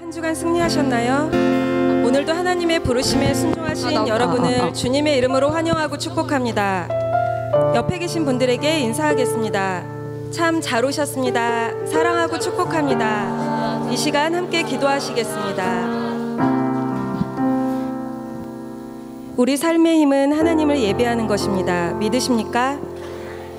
한 주간 승리하셨나요? 오늘도 하나님의 부르심에 순종하신 여러분을 주님의 이름으로 환영하고 축복합니다. 옆에 계신 분들에게 인사하겠습니다. 참 잘 오셨습니다. 사랑하고 축복합니다. 이 시간 함께 기도하시겠습니다. 우리 삶의 힘은 하나님을 예배하는 것입니다. 믿으십니까?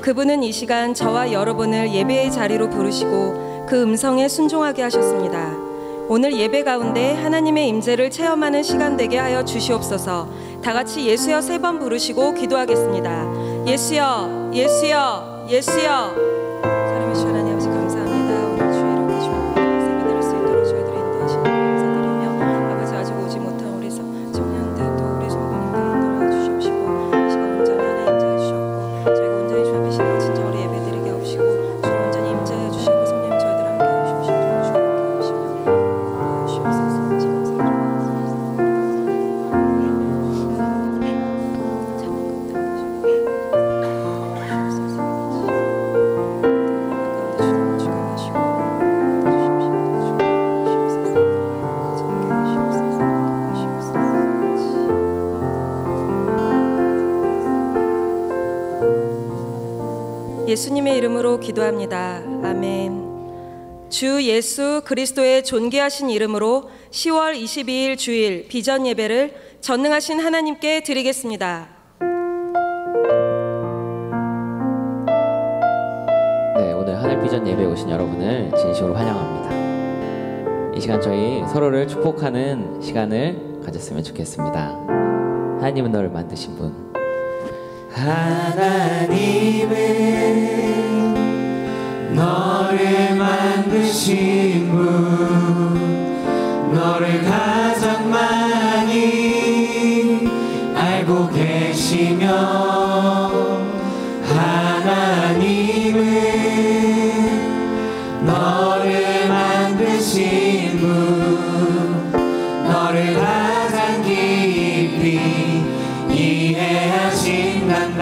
그분은 이 시간 저와 여러분을 예배의 자리로 부르시고 그 음성에 순종하게 하셨습니다. 오늘 예배 가운데 하나님의 임재를 체험하는 시간 되게 하여 주시옵소서. 다 같이 예수여 3번 부르시고 기도하겠습니다. 예수여, 예수여, 예수여. 사랑해 주신 하나님 아버지 감사합니다. 오늘 주의 이렇게 좋은 예배 드릴 수 있도록 저희들의 인도하시는 감사드리며 아버지 아직 오지 못한 우리 청년들 또 우리 성도님들 인도하여 주시옵시고 이 시간 온전히 하나님 임재해 주셨고 저희가 온전히 주 앞에 신앙 진정으로 예배 드리게 하옵시고 주님 온전히 임재해 주시고 성령님 저희들 함께 하옵시고 예수님의 이름으로 기도합니다. 아멘. 주 예수 그리스도의 존귀하신 이름으로 10월 22일 주일 비전 예배를 전능하신 하나님께 드리겠습니다. 네, 오늘 하늘 비전 예배에 오신 여러분을 진심으로 환영합니다. 이 시간 저희 서로를 축복하는 시간을 가졌으면 좋겠습니다. 하나님은 너를 만드신 분, 하나님은 너를 만드신 분, 너를 가장 많이 알고 계시며, 하나님은 너를 만드신 분, 너를 가장 깊이 이해하신단다.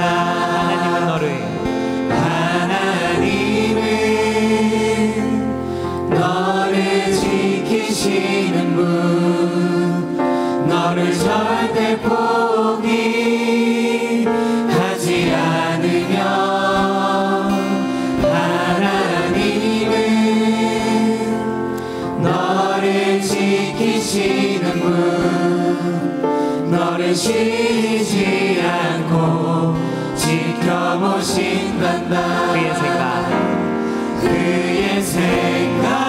하나님은 너를 지키시는 분, 너를 절대 포기하지 않으며, 하나님은 너를 지키시는 분, 너를 쉬지 않고 지켜보신단다. 그의 생각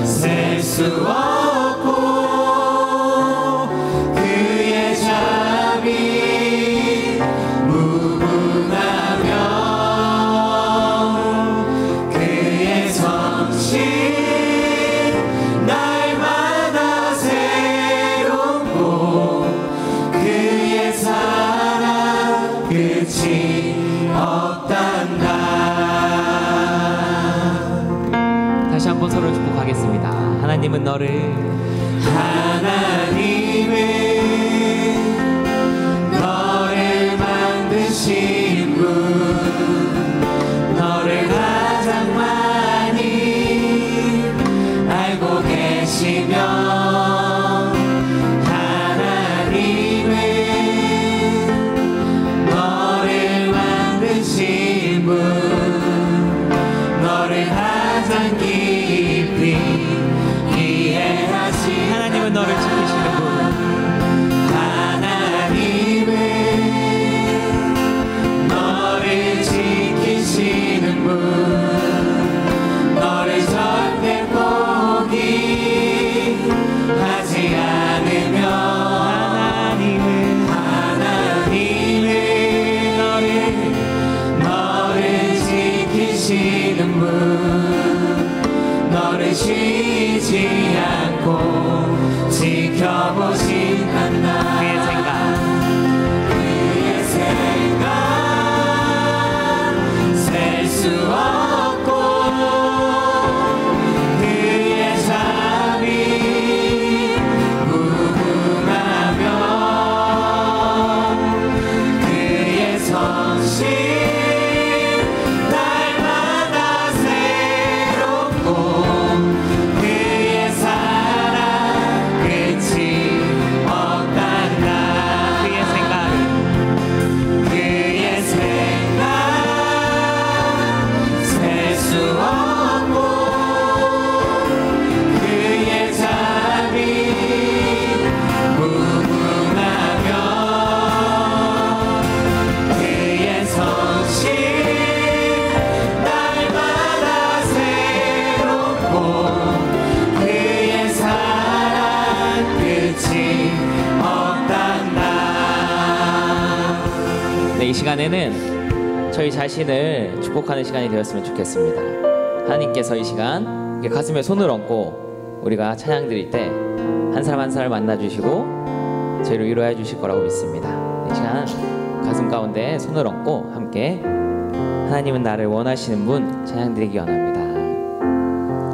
셀 수 없고, 그의 자비 무궁하며, 그의 성실 날마다 새롭고, 그의 사랑 끝이 없단다. 다시 한번 서로를 축복하겠습니다. 하나님은 너를 만드신 분, 너를 가장 많이 알고 계시며, 하나님은 너를 만드신 분, 너를 가장 깊이 이해하신, 하나님은 너를 지키시는 분, 하나님은 너를 지키시는 분, 너를 절대 포기하지 않으며, 하나님은 너를 지키시는 분, 너를 쉬지 않고 지켜보신단다. 그의 생각 셀 수 없고, 그의 자비 무궁하며, 그의 성실 날마다 새롭고, 그의 시간에는 저희 자신을 축복하는 시간이 되었으면 좋겠습니다. 하나님께서 이 시간 이렇게 가슴에 손을 얹고 우리가 찬양 드릴 때 한 사람 한 사람 만나주시고 저희를 위로해 주실 거라고 믿습니다. 이 시간 가슴 가운데 손을 얹고 함께 하나님은 나를 원하시는 분 찬양 드리기 원합니다.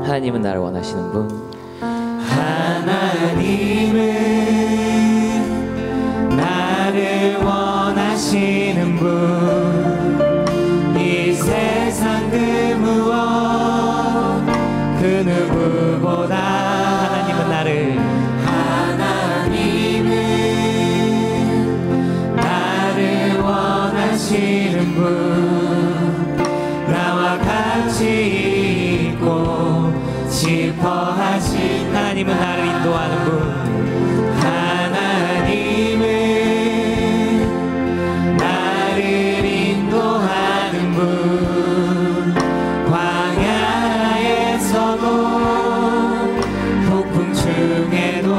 하나님은 나를 원하시는 분, 하나님은 나를 원하시는 분, 이 세상 그 무엇 그 누구보다 하나님은 나를 원하시는 분, 나와 같이 있고 싶어 하신 하나님은 나를 인도하는 분, 하나님은 나를 인도하는 분, 광야에서도 폭풍 중에도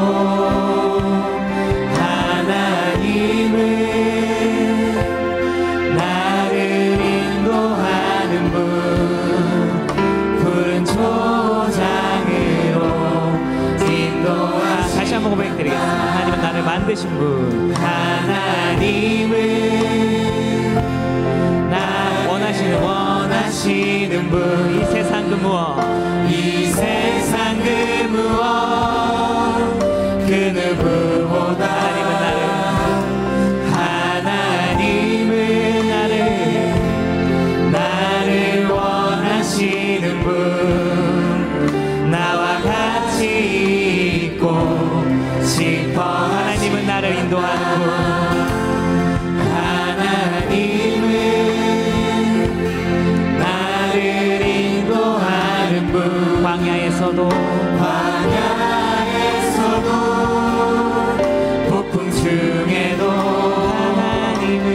하나님은 다시 한번 고백드리겠습니다. 하나님은 나를 만드신 분, 하나님은 나 원하시는 분, 이 세상 그 무엇 그 누구보다 하나님은 나를 원하시는 분, 나와 같이 있고 싶어 하나님은 나를 인도하는 분, 하나님은 나를 인도하는 분, 광야에서도 폭풍 중에도 하나님은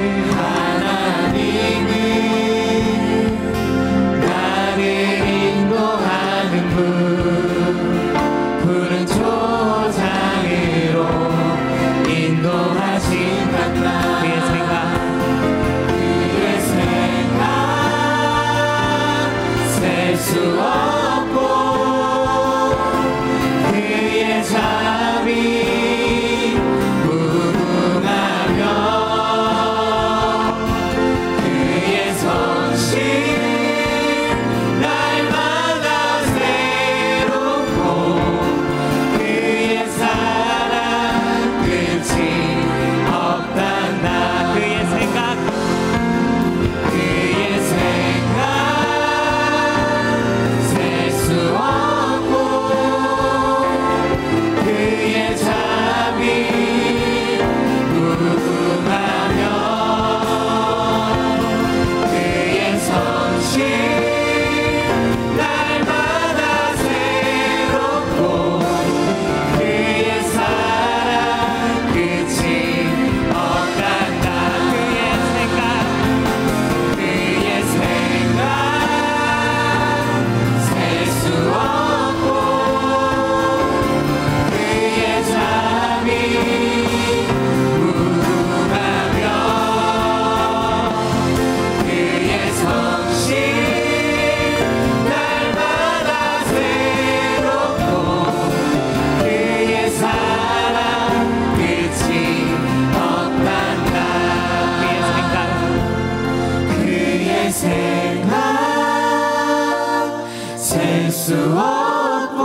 나를 인도하는 분, 푸른 초장으로 인도하신 그의 생각 셀 수 없고 그의 자비 무궁하며 그의 성실 날마다 새롭고 그의 사랑 끝이 없단다. 그의 생각 셀 수 없고 그의 자비 무궁하며 그의 성실 날마다 새롭고 그의 사랑 끝이 없단다. 그의 생각 셀 수 없고 그의 자비 무궁하며 그의 성실 날마다 새롭고 그의 사랑 끝이 없단다. 그의 생각 셀 수 없고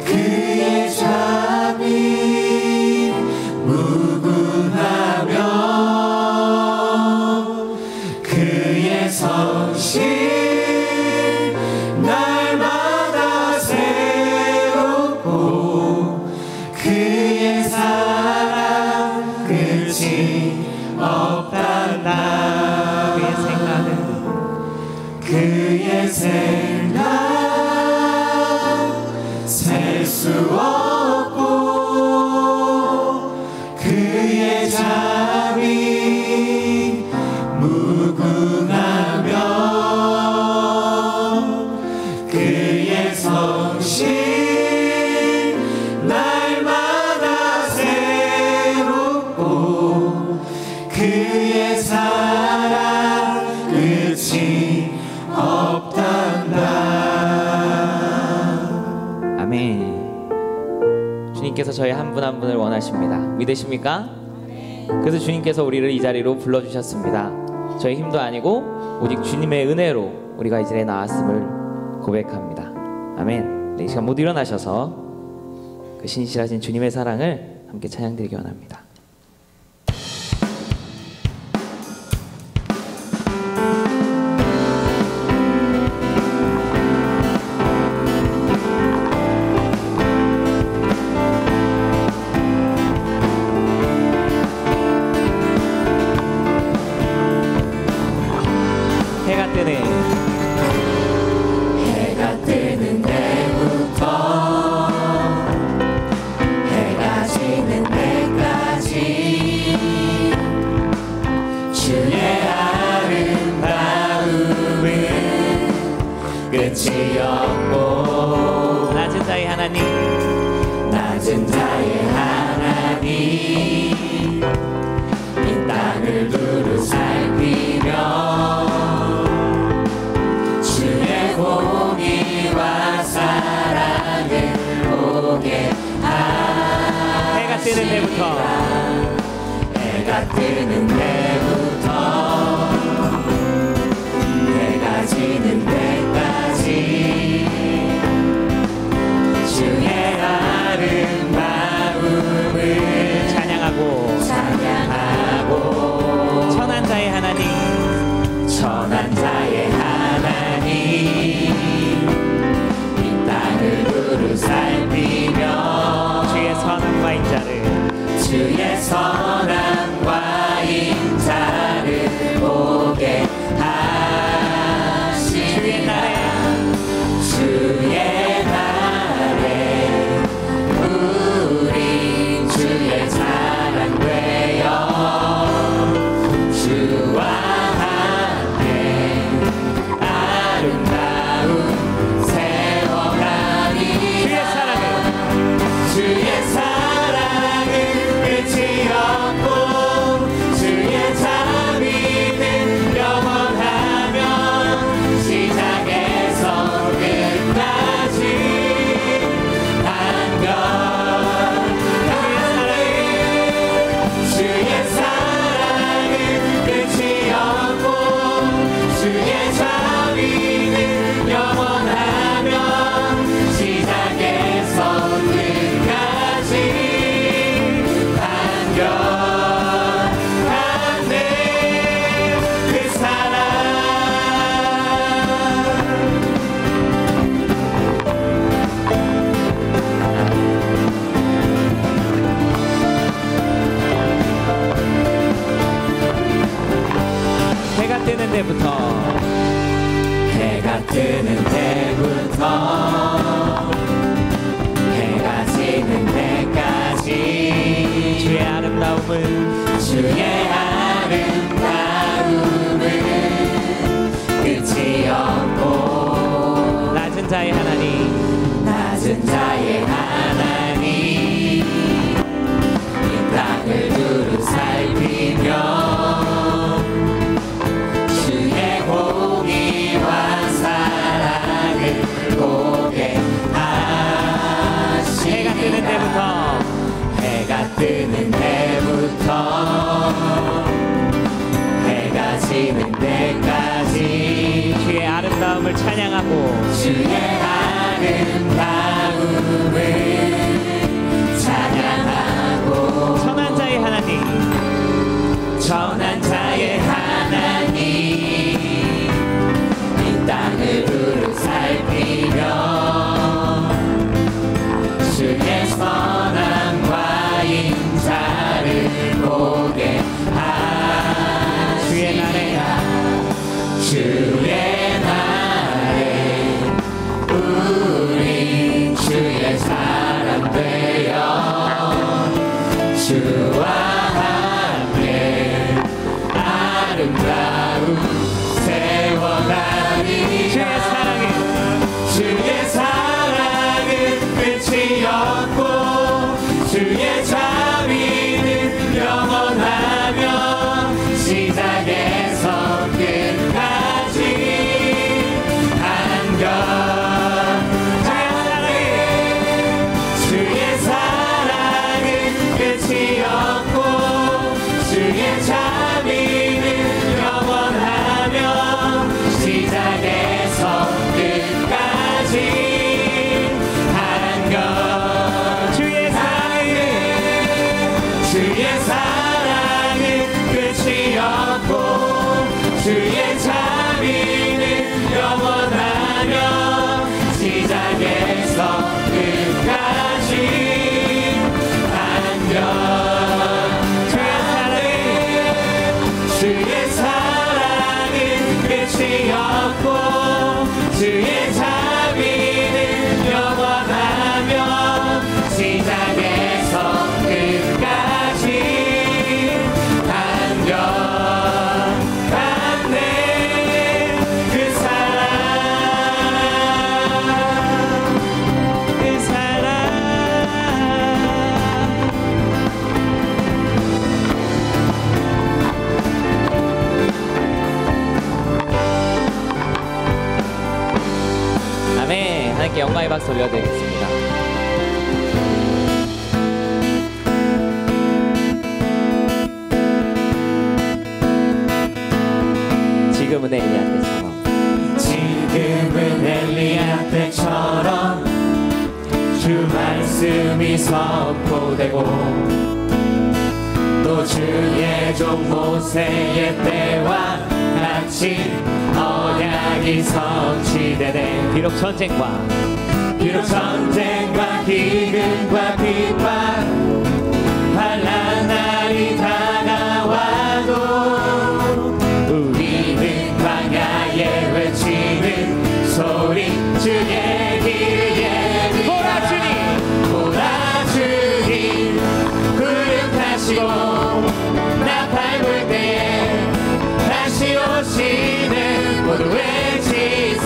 그의 자비 무궁하며 그의 성실 날마다 새롭고 그의 사랑 끝이 없단다. 그의 생각은 그의 생각 셀 수 없고 그의 자비 무궁하며 그의 성실 날마다 새롭고 그의 주님께서 저희 한 분 한 분을 원하십니다. 믿으십니까? 그래서 주님께서 우리를 이 자리로 불러주셨습니다. 저희 힘도 아니고 오직 주님의 은혜로 우리가 이 자리에 나왔음을 고백합니다. 아멘. 이 시간 모두 일어나셔서 그 신실하신 주님의 사랑을 함께 찬양드리기 원합니다. 해가 뜨네. 해가 뜨는 때부터 해가 지는 때까지 주의 아름다움은 끝이 없고 낮은 자의 하나님, 낮은 자의 하나님 이 땅을 두루 살피며 주의 공의와 사랑을 보게 하시리라. 해가 뜨는 때부터 해가 뜨는 때부터 해가 지는 때까지 주의 아름다움을 찬양하고 찬양하고 천한 자의 하나님, 천한 자의 하나님 이 땅을 두루 살피며 주의 선함과 인자를 주의 선함과 인자를 보게 주의 날에 하시리라. 주의 날에 우리 주의 사랑 되어 주와 함께 아름다운 세워가니 주의 사랑을 주의 사랑은 끝이 없고 주의 자비는 영원하며 시작에서 끝까지 주의 사랑은 끝이 없고 주의 자비는 영원하며 시작에서 끝까지 한결같네 그 사랑. 해가 뜨는 때부터 해가 뜨는 때부터 해가 지는 때까지 주의 아름다움은 주의 아름다움은 끝이 없고 낮은 자의 하나님, 낮은 자의 하나님 이 땅을 두루 살피며 주의 공의와 사랑을 보게 하시리라. 해가 뜨는 때부터 해가 뜨는 때부터 해가 지는 때까지 주의 아름다움을 찬양하고 주의 아름다움을 찬양하고 천한 자의 하나님, 천한 자의 하나님 이 땅을 두루 살피며 주의 선함과 인자를 보게 주의 날에 하시리라. 주의 날에 우리 주의 사랑 되어 주와 함께 아름다운 세워가니 주의 사랑에 주의 사랑은 끝이 없고 주의 자비는 영원하며 시작에서 끝까지 한결 주의 사랑은 박수 올려드리겠습니다. 지금은 엘리야 때처럼, 지금은 엘리야 때처럼 주 말씀이 선포되고 또 주의 종 모세의 때와 같이 언약이 성취되네. 비록 전쟁과 기근과 핍박 환난 날이 다가와도 우리는 광야에 외치는 소리 주의 길을 예비하라. 보라 주님 구름 타시고 나팔 불 때에 다시 오시는 모두 외치세.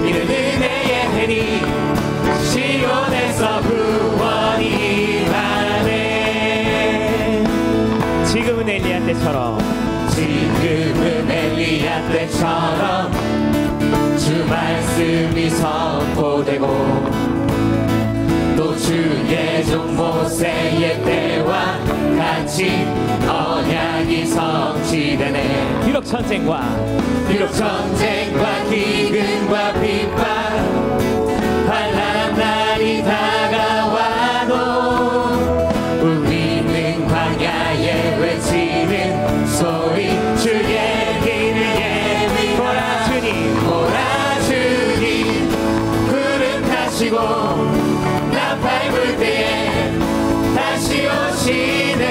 이는 은혜의 해니 시온에서 구원이 임하네. 지금은 엘리야 때처럼 지금은 엘리야 때처럼 주 말씀이 선포되고 또 주의 종 모세의 때와 같이 언약이 성취되네. 비록 전쟁과 기근과 핍박 환난 날이 다가와도 우리는 광야에 외치는 소리 주의 길을 예비하라. 보라 주님 구름 타시고 나팔 불 때에 다시 오시는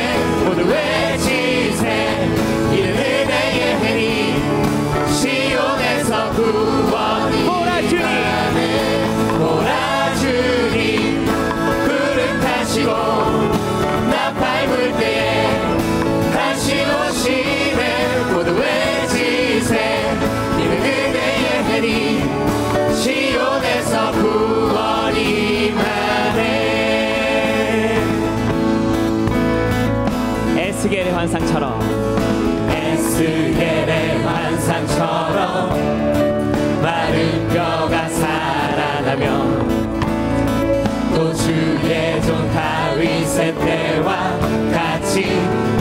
모두 외치세. 이는 은혜의 해니 시온에서 구원이 임하네. 보라 주님 구름 타시고 나팔 불 때에 다시 오시네 모두 외치세. 이는 은혜의 해니 시온에서 구원이 임하네. 에스겔의 환상처럼 마른 뼈가 살아나며 또 주의 종 다윗의 때와 같이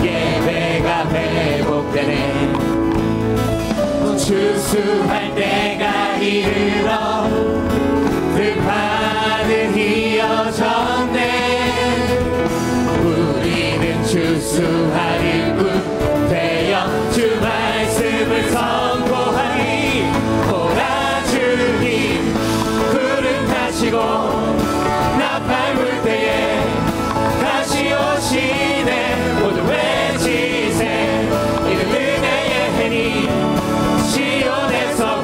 예배가 회복되네. 또 추수할 때가 이르러 들판은 이어졌네. 우리는 추수할 일꾼 되어 주 말씀을 선포하리. 보라 주님 구름 타시고 나팔 불 때에 다시 오시네 모두 외치세. 이는 은혜의 해니 시온에서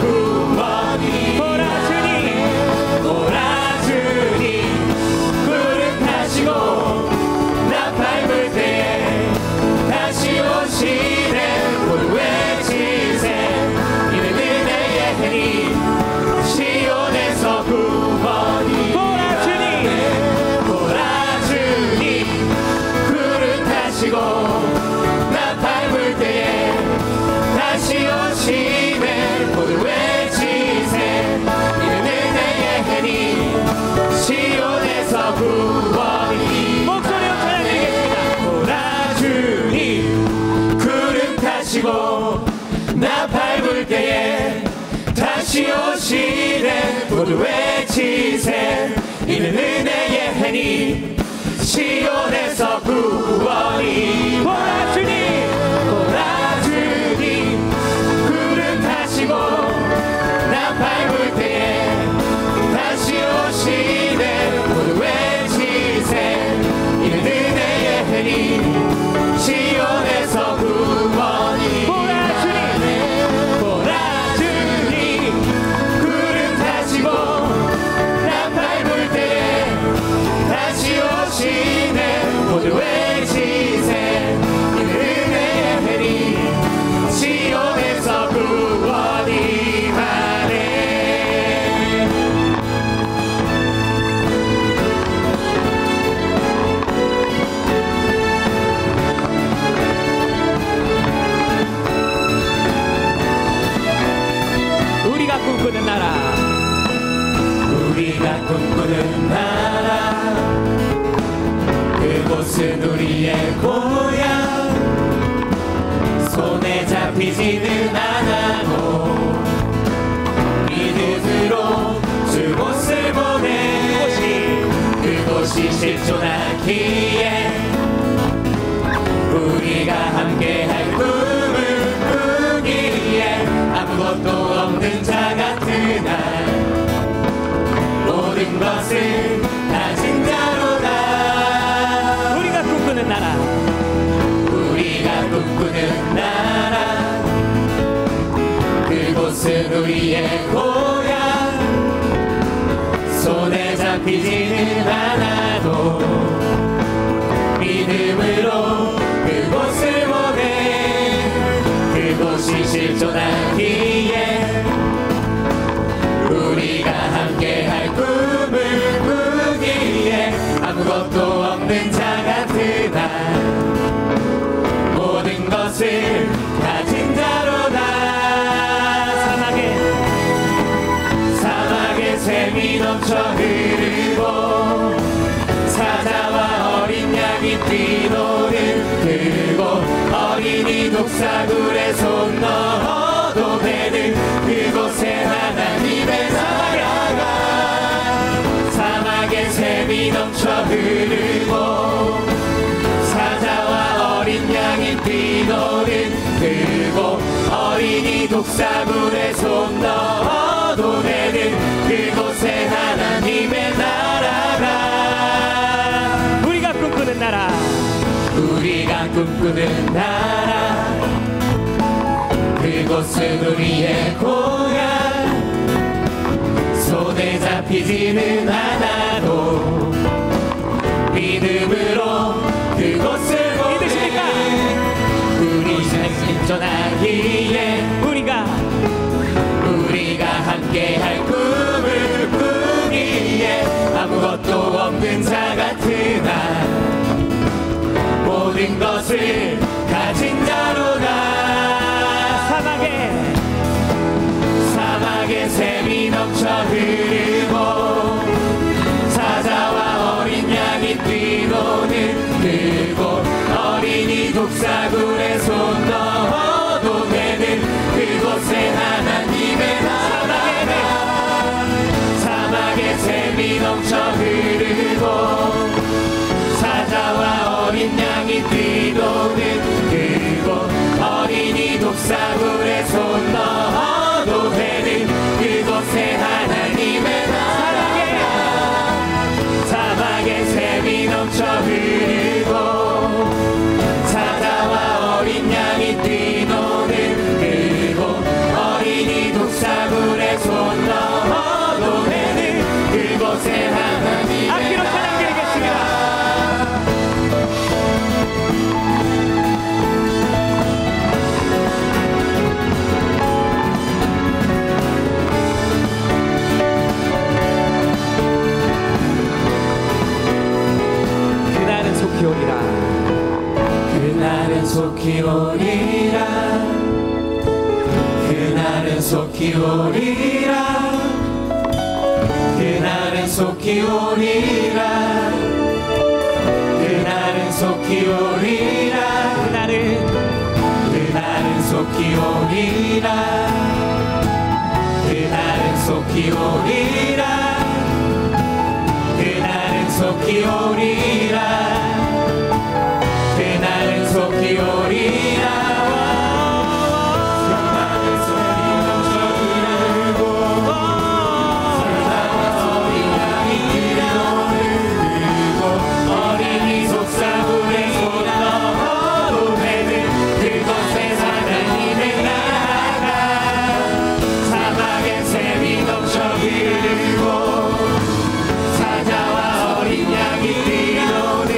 나라 그곳은 우리의 고향 손에 잡히지는 않아도 믿음으로 그곳을 보내 그곳이 실존하기에 우리가 함께할 꿈을 꾸기에 아무것도 없는 자 같은 날 모든 것을 가진 자로다 우리가 꿈꾸는 나라 우리가 꿈꾸는 나라 그곳은 우리의 고향 손에 잡히지는 않아도 믿음으로 그곳을 보내 그곳이 실존하기에 우리가 함께할 꿈을 꾸기에 아무것도 없는 자 같은 날 모든 것을 가진 자로다 사막에 샘이 넘쳐 흐르고 사자와 어린 양이 뛰노는 그곳 어린이 독사굴에 손 넣어도 되는 그곳에 하나님의 나라가 사막에 샘이 넘쳐 흐르고 사자와 어린 양이 뛰노는 그곳 어린이 독사굴에 손 넣어도 되는 그곳에 하나님의 나라가 우리가 꿈꾸는 나라 우리가 꿈꾸는 나라 그곳은 우리의 고향 손에 잡히지는 않아도 믿음으로 그곳을 믿으십니까? 우리는 실존하기에 우리가 함께할 꿈을 꾸기에 아무것도 없는 자 같은 날 모든 것을 가진 자로다 사막에 샘이 넘쳐 흐르고 사자와 어린 양이 뛰노는 그곳 어린이 독사굴에 손 넣어도 되는 그곳에 하나님의 나라가 사막에 샘이 넘쳐 흐르고 사자와 어린 양이 뛰노는 그곳 어린이 독사굴에 손 넣어도 되는 그곳에 하나님의 나라가 사막에 샘이 넘쳐 흐르고 사자와 어린 양이 뛰노는 그곳 어린이 독사굴에 손 넣어도 되는 그곳에 하나님의 앞뒤로 찬양 드리겠습니다. 그날은 속히 오리라 그날은 속히 오리라 그날은 속히 오리라 그날은 속히 오리라 그날은 속히 오리라 그날은 속히 오리라 그날은 속히 오리라 그날은 속히 오리라 그날은 속히 오리라 그날은 속히 넘쳐 흐르고 사자와 어린 양이 뛰노는 그곳 어린이 독사굴에 손 넣어도 되는 그곳에 하나님의 나라가 사막에 샘이 넘쳐 흐르고 사자와 어린 양이 뛰노는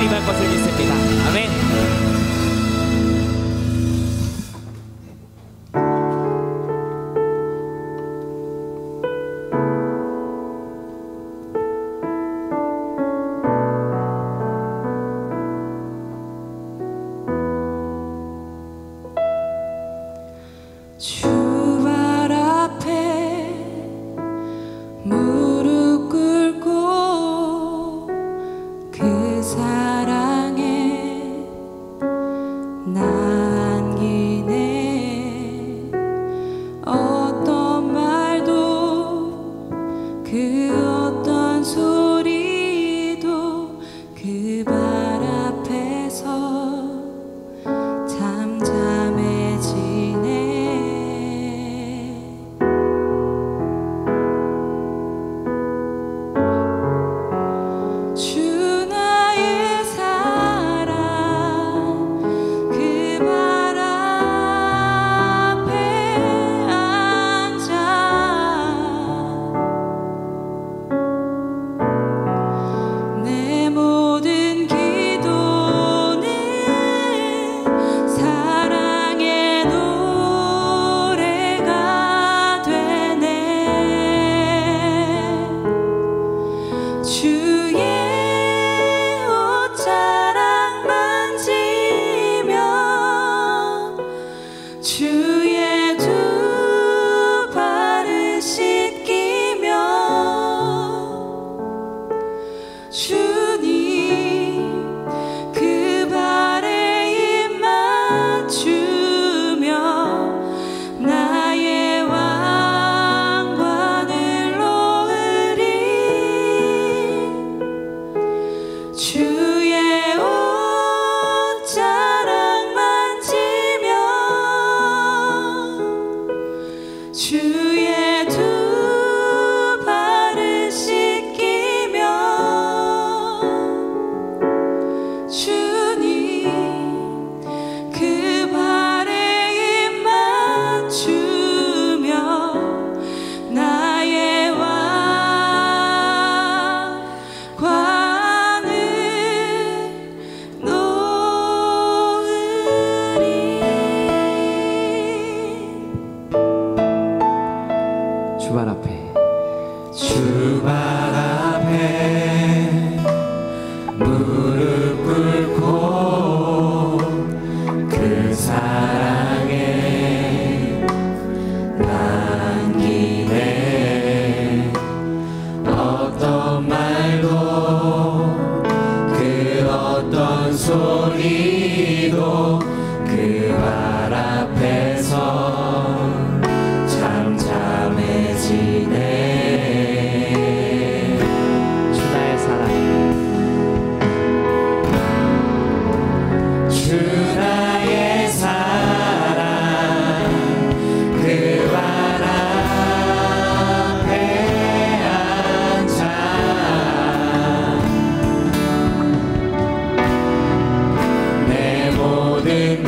은혜가 임할 것을 믿습니다. 아멘. 주발 앞에 무릎 꿇고 그 사랑에 남기네. 어떤 말도 그 어떤 소리도 그 발 앞에서 잠잠해지네. 주 나의 사랑 그 발 앞에 앉아 내 모든 기도는 사랑의 노래가 되네. 주의 옷자락 만지며 주의 두 발을 씻기며 주님 그 발에 입 맞추며 나의 왕관을 놓으리. 주의 옷자락 만지며 주의 두 발을 씻기며 주님 그 발에 입 맞추며 나의 왕관을 놓으리. 주발 앞에 주발 앞에 무릎 꿇고 그 사랑에 남기네. 어떤 말도 그 어떤 소리도 그 발 앞에서 잠잠해지네. 주 나의 사랑 주 나의 사랑 그 발 앞에 앉아 내 모든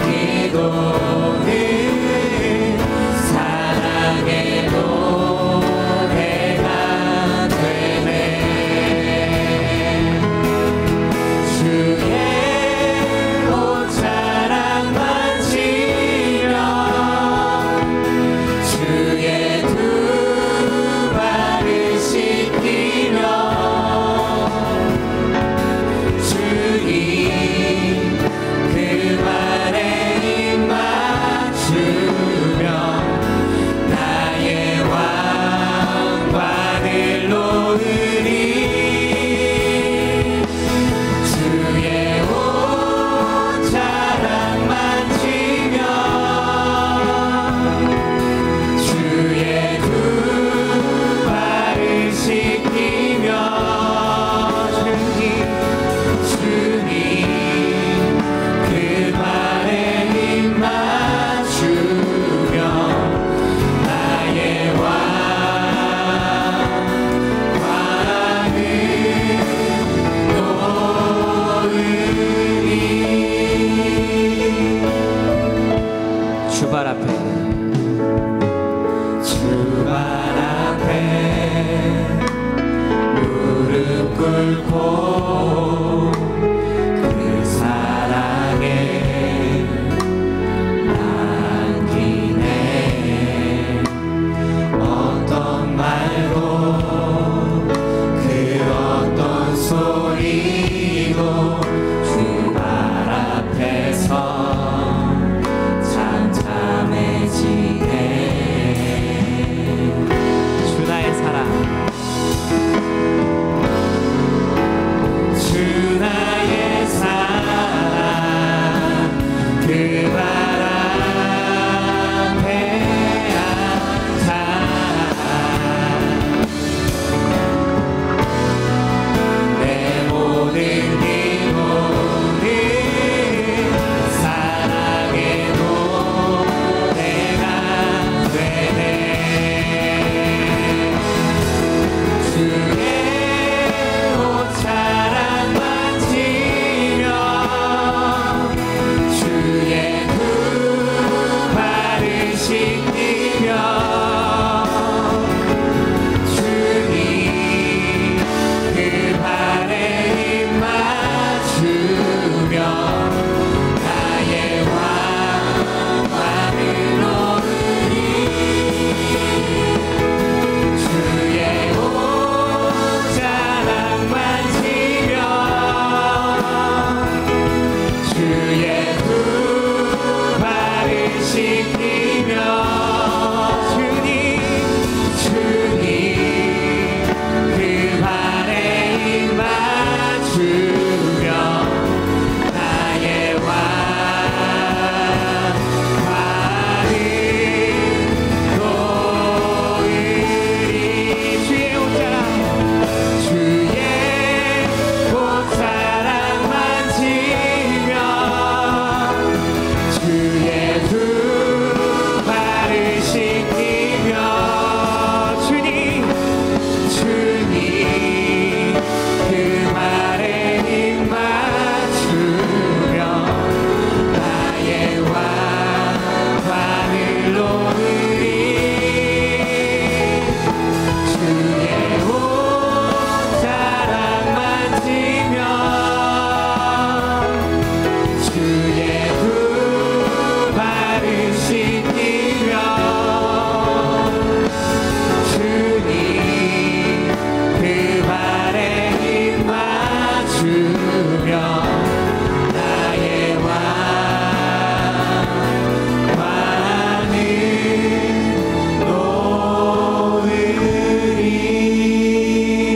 나의 왕을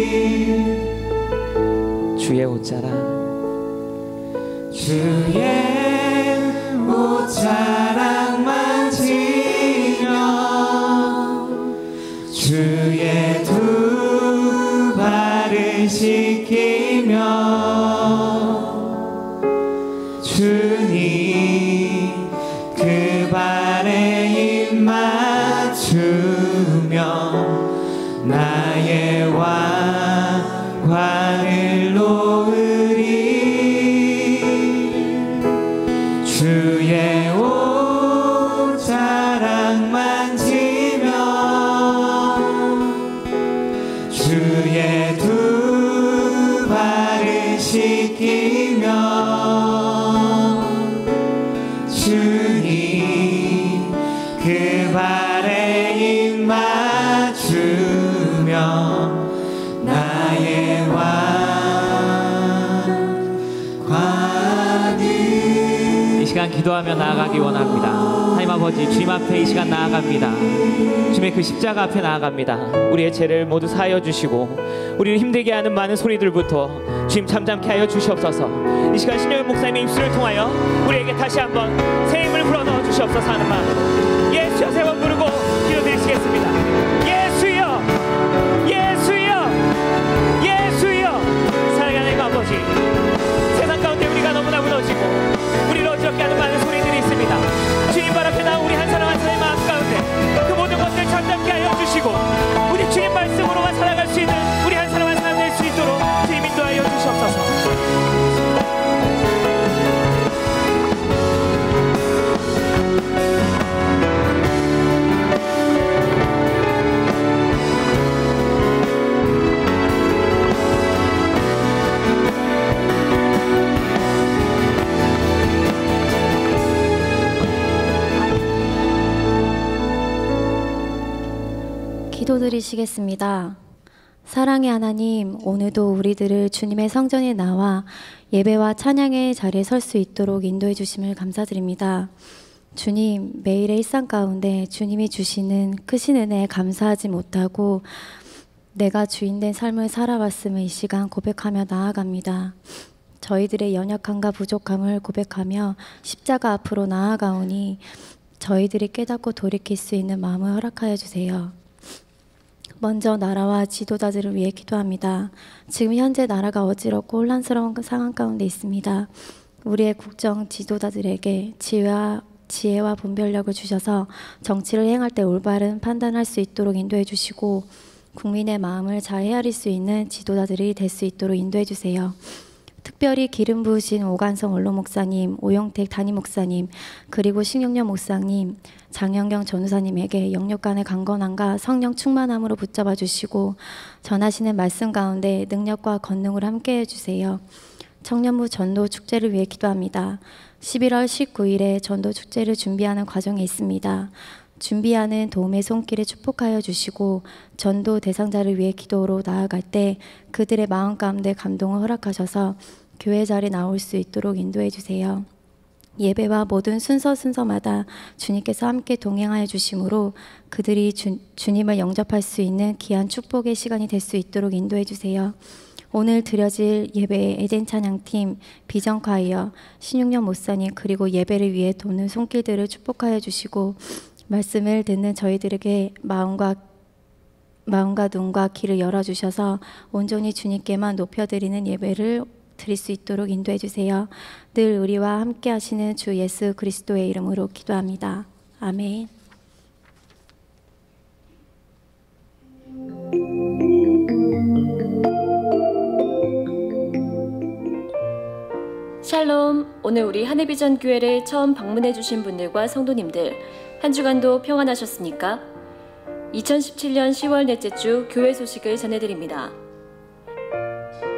놓으리. 주의 옷자락 주의 옷자락 만지며 주의 두 발을 씻기며 주님 그 발에 입 맞추며 나의 왕을 놓으리. 주의 옷자락 만지며 주의 두 발을 씻기며 주님 그 발에 입 맞추며 나의 왕관을. 이 시간 기도하며 나아가기 원합니다. 하나님 아버지, 주님 앞에 이 시간 나아갑니다. 주님의 그 십자가 앞에 나아갑니다. 우리의 죄를 모두 사하여 주시고 우리를 힘들게 하는 많은 소리들부터 주님 잠잠케 하여 주시옵소서. 이 시간 신영일 목사님의 입술을 통하여 우리에게 다시 한번 새 힘을 불어넣어 주시옵소서 하는 마음, 예수여 세 번 부르고 기도드리시겠습니다. 예수여, 예수여, 예수여. 사랑하는 하나님 아버지, 세상 가운데 우리가 너무나 무너지고 우리를 어지럽게 하는 많은 소리들이 있습니다. 주님 발 앞에 나온 우리 한 사람 한 사람의 마음 가운데 그 모든 것들 잠잠케 하여 주시고 우리 주님 말씀으로만 살아갈 수 있는 우리 한 사람 한 사람 될 수 있도록 주님 인도하여 주시옵소서. 기도드리시겠습니다. 사랑의 하나님, 오늘도 우리들을 주님의 성전에 나와 예배와 찬양의 자리에 설 수 있도록 인도해 주심을 감사드립니다. 주님, 매일의 일상 가운데 주님이 주시는 크신 은혜에 감사하지 못하고 내가 주인된 삶을 살아왔음을 이 시간 고백하며 나아갑니다. 저희들의 연약함과 부족함을 고백하며 십자가 앞으로 나아가오니 저희들이 깨닫고 돌이킬 수 있는 마음을 허락하여 주세요. 먼저 나라와 지도자들을 위해 기도합니다. 지금 현재 나라가 어지럽고 혼란스러운 상황 가운데 있습니다. 우리의 국정 지도자들에게 지혜와 분별력을 주셔서 정치를 행할 때 올바른 판단할 수 있도록 인도해 주시고 국민의 마음을 잘 헤아릴 수 있는 지도자들이 될 수 있도록 인도해 주세요. 특별히 기름 부으신 오간성 원로 목사님, 오영택 담임 목사님, 그리고 신용년 목사님, 장영경 전우사님에게 영역 간의 강건함과 성령 충만함으로 붙잡아 주시고 전하시는 말씀 가운데 능력과 권능으로 함께해 주세요. 청년부 전도 축제를 위해 기도합니다. 11월 19일에 전도 축제를 준비하는 과정에 있습니다. 준비하는 도움의 손길에 축복하여 주시고 전도 대상자를 위해 기도로 나아갈 때 그들의 마음 가운데 감동을 허락하셔서 교회 자리에 나올 수 있도록 인도해 주세요. 예배와 모든 순서마다 주님께서 함께 동행하여 주심으로 그들이 주님을 영접할 수 있는 귀한 축복의 시간이 될 수 있도록 인도해 주세요. 오늘 드려질 예배의 에덴 찬양팀, 비전콰이어, 신육년 목사님 그리고 예배를 위해 도는 손길들을 축복하여 주시고 말씀을 듣는 저희들에게 마음과 눈과 귀를 열어주셔서 온전히 주님께만 높여드리는 예배를 드릴 수 있도록 인도해 주세요. 늘 우리와 함께 하시는 주 예수 그리스도의 이름으로 기도합니다. 아멘. 샬롬. 오늘 우리 하늘비전 교회를 처음 방문해 주신 분들과 성도님들, 한 주간도 평안하셨습니까? 2017년 10월 넷째 주 교회 소식을 전해드립니다.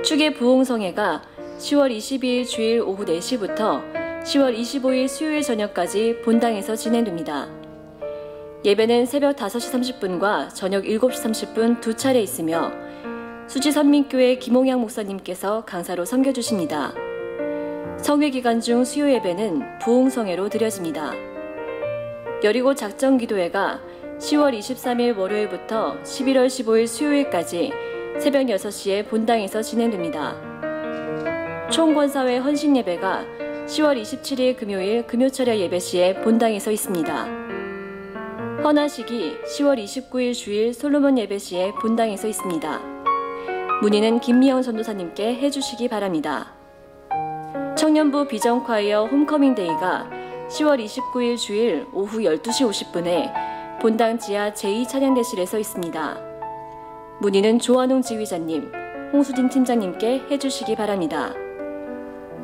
축의 부흥성회가 10월 22일 주일 오후 4시부터 10월 25일 수요일 저녁까지 본당에서 진행됩니다. 예배는 새벽 5시 30분과 저녁 7시 30분 두 차례 있으며 수지선민교회 김홍양 목사님께서 강사로 섬겨주십니다. 성회 기간 중 수요 예배는 부흥성회로 드려집니다. 여리고 작정기도회가 10월 23일 월요일부터 11월 15일 수요일까지 새벽 6시에 본당에서 진행됩니다. 총권사회 헌신예배가 10월 27일 금요일 금요철야 예배 시에 본당에서 있습니다. 헌화식이 10월 29일 주일 솔로몬 예배 시에 본당에서 있습니다. 문의는 김미영 전도사님께 해주시기 바랍니다. 청년부 비전콰이어 홈커밍데이가 10월 29일 주일 오후 12시 50분에 본당 지하 제2찬양대실에서 있습니다. 문의는 조한웅 지휘자님, 홍수진 팀장님께 해주시기 바랍니다.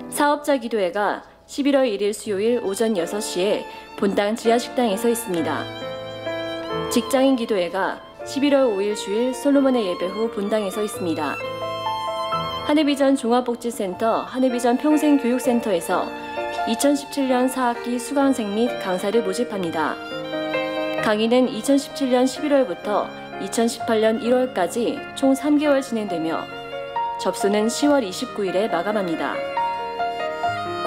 사업자 기도회가 11월 1일 수요일 오전 6시에 본당 지하식당에서 있습니다. 직장인 기도회가 11월 5일 주일 솔로몬의 예배 후 본당에서 있습니다. 하늘비전 종합복지센터 하늘비전 평생교육센터에서 2017년 4학기 수강생 및 강사를 모집합니다. 강의는 2017년 11월부터 2018년 1월까지 총 3개월 진행되며 접수는 10월 29일에 마감합니다.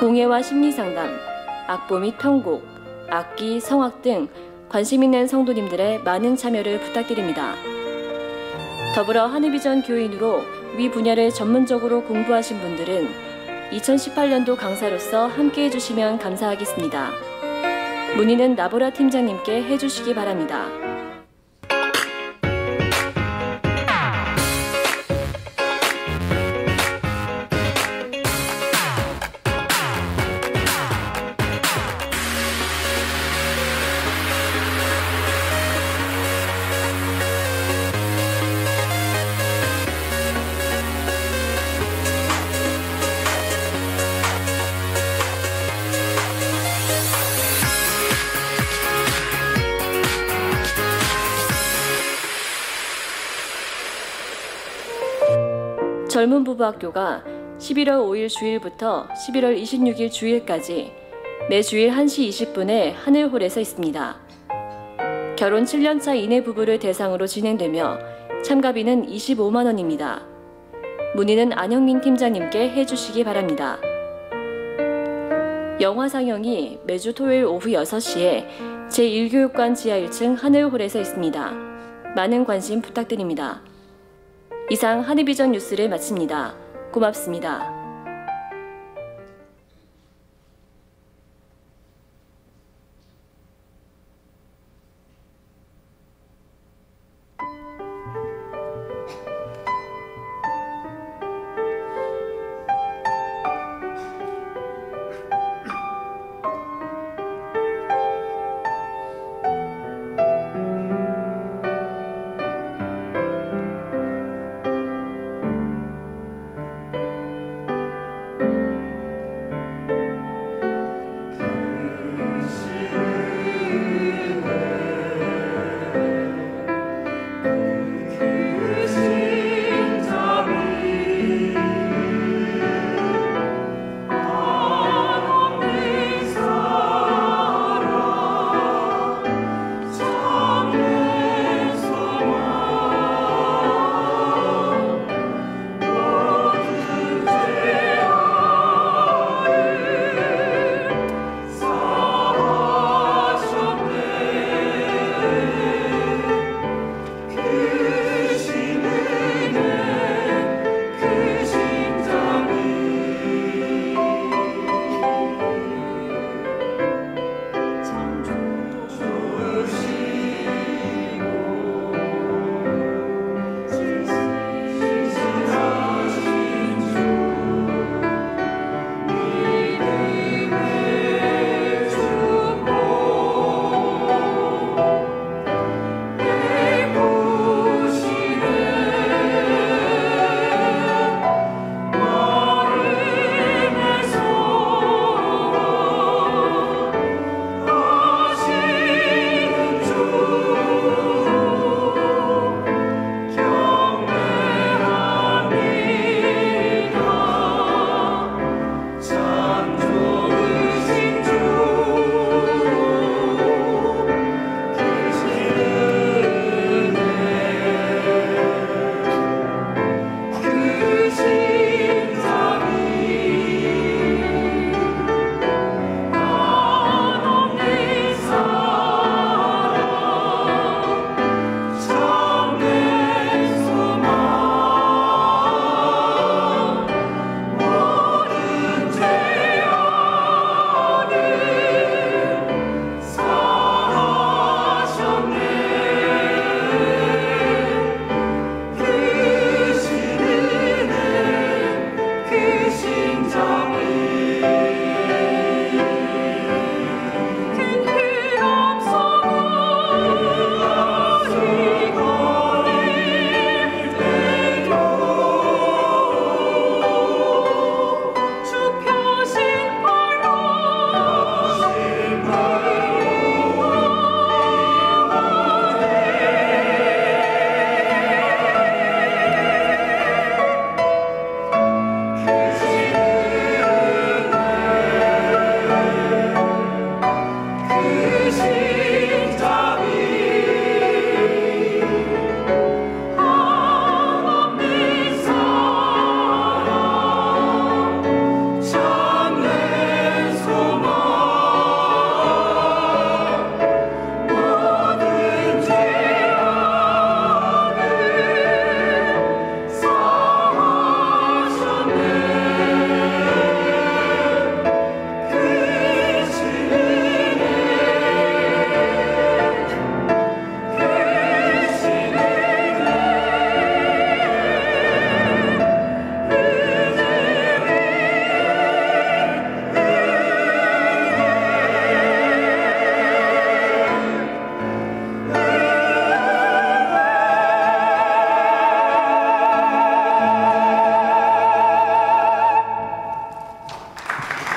공예와 심리상담, 악보 및 편곡, 악기, 성악 등 관심 있는 성도님들의 많은 참여를 부탁드립니다. 더불어 하늘비전 교인으로 위 분야를 전문적으로 공부하신 분들은 2018년도 강사로서 함께해 주시면 감사하겠습니다. 문의는 나보라 팀장님께 해주시기 바랍니다. 젊은 부부 학교가 11월 5일 주일부터 11월 26일 주일까지 매주일 1시 20분에 하늘홀에서 있습니다. 결혼 7년차 이내 부부를 대상으로 진행되며 참가비는 25만 원입니다. 문의는 안영민 팀장님께 해주시기 바랍니다. 영화 상영이 매주 토요일 오후 6시에 제1교육관 지하 1층 하늘홀에서 있습니다. 많은 관심 부탁드립니다. 이상 하늘비전 뉴스를 마칩니다. 고맙습니다.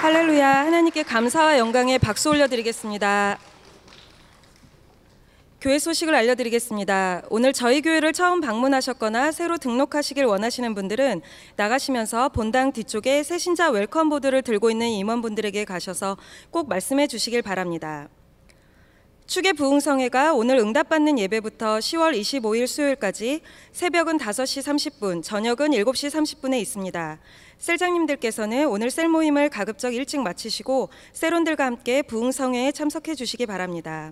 할렐루야. 하나님께 감사와 영광의 박수 올려드리겠습니다. 교회 소식을 알려드리겠습니다. 오늘 저희 교회를 처음 방문하셨거나 새로 등록하시길 원하시는 분들은 나가시면서 본당 뒤쪽에 새신자 웰컴 보드를 들고 있는 임원분들에게 가셔서 꼭 말씀해 주시길 바랍니다. 축의 부흥성회가 오늘 응답받는 예배부터 10월 25일 수요일까지 새벽은 5시 30분, 저녁은 7시 30분에 있습니다. 셀장님들께서는 오늘 셀 모임을 가급적 일찍 마치시고 셀원들과 함께 부흥성회에 참석해 주시기 바랍니다.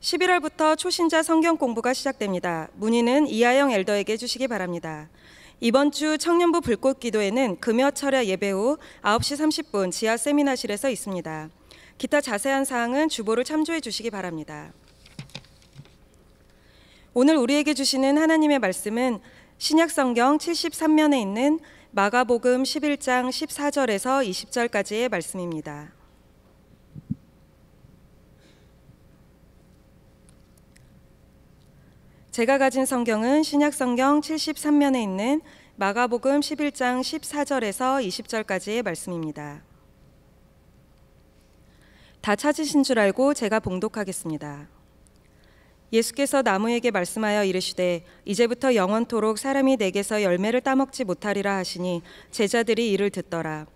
11월부터 초신자 성경 공부가 시작됩니다. 문의는 이하영 엘더에게 주시기 바랍니다. 이번 주 청년부 불꽃 기도회는 금요 철야 예배 후 9시 30분 지하 세미나실에서 있습니다. 기타 자세한 사항은 주보를 참조해 주시기 바랍니다. 오늘 우리에게 주시는 하나님의 말씀은 신약성경 73면에 있는 마가복음 11장 14절에서 20절까지의 말씀입니다. 제가 가진 성경은 신약성경 73면에 있는 마가복음 11장 14절에서 20절까지의 말씀입니다. 다 찾으신 줄 알고 제가 봉독하겠습니다. 예수께서 나무에게 말씀하여 이르시되 이제부터 영원토록 사람이 내게서 열매를 따먹지 못하리라 하시니 제자들이 이를 듣더라.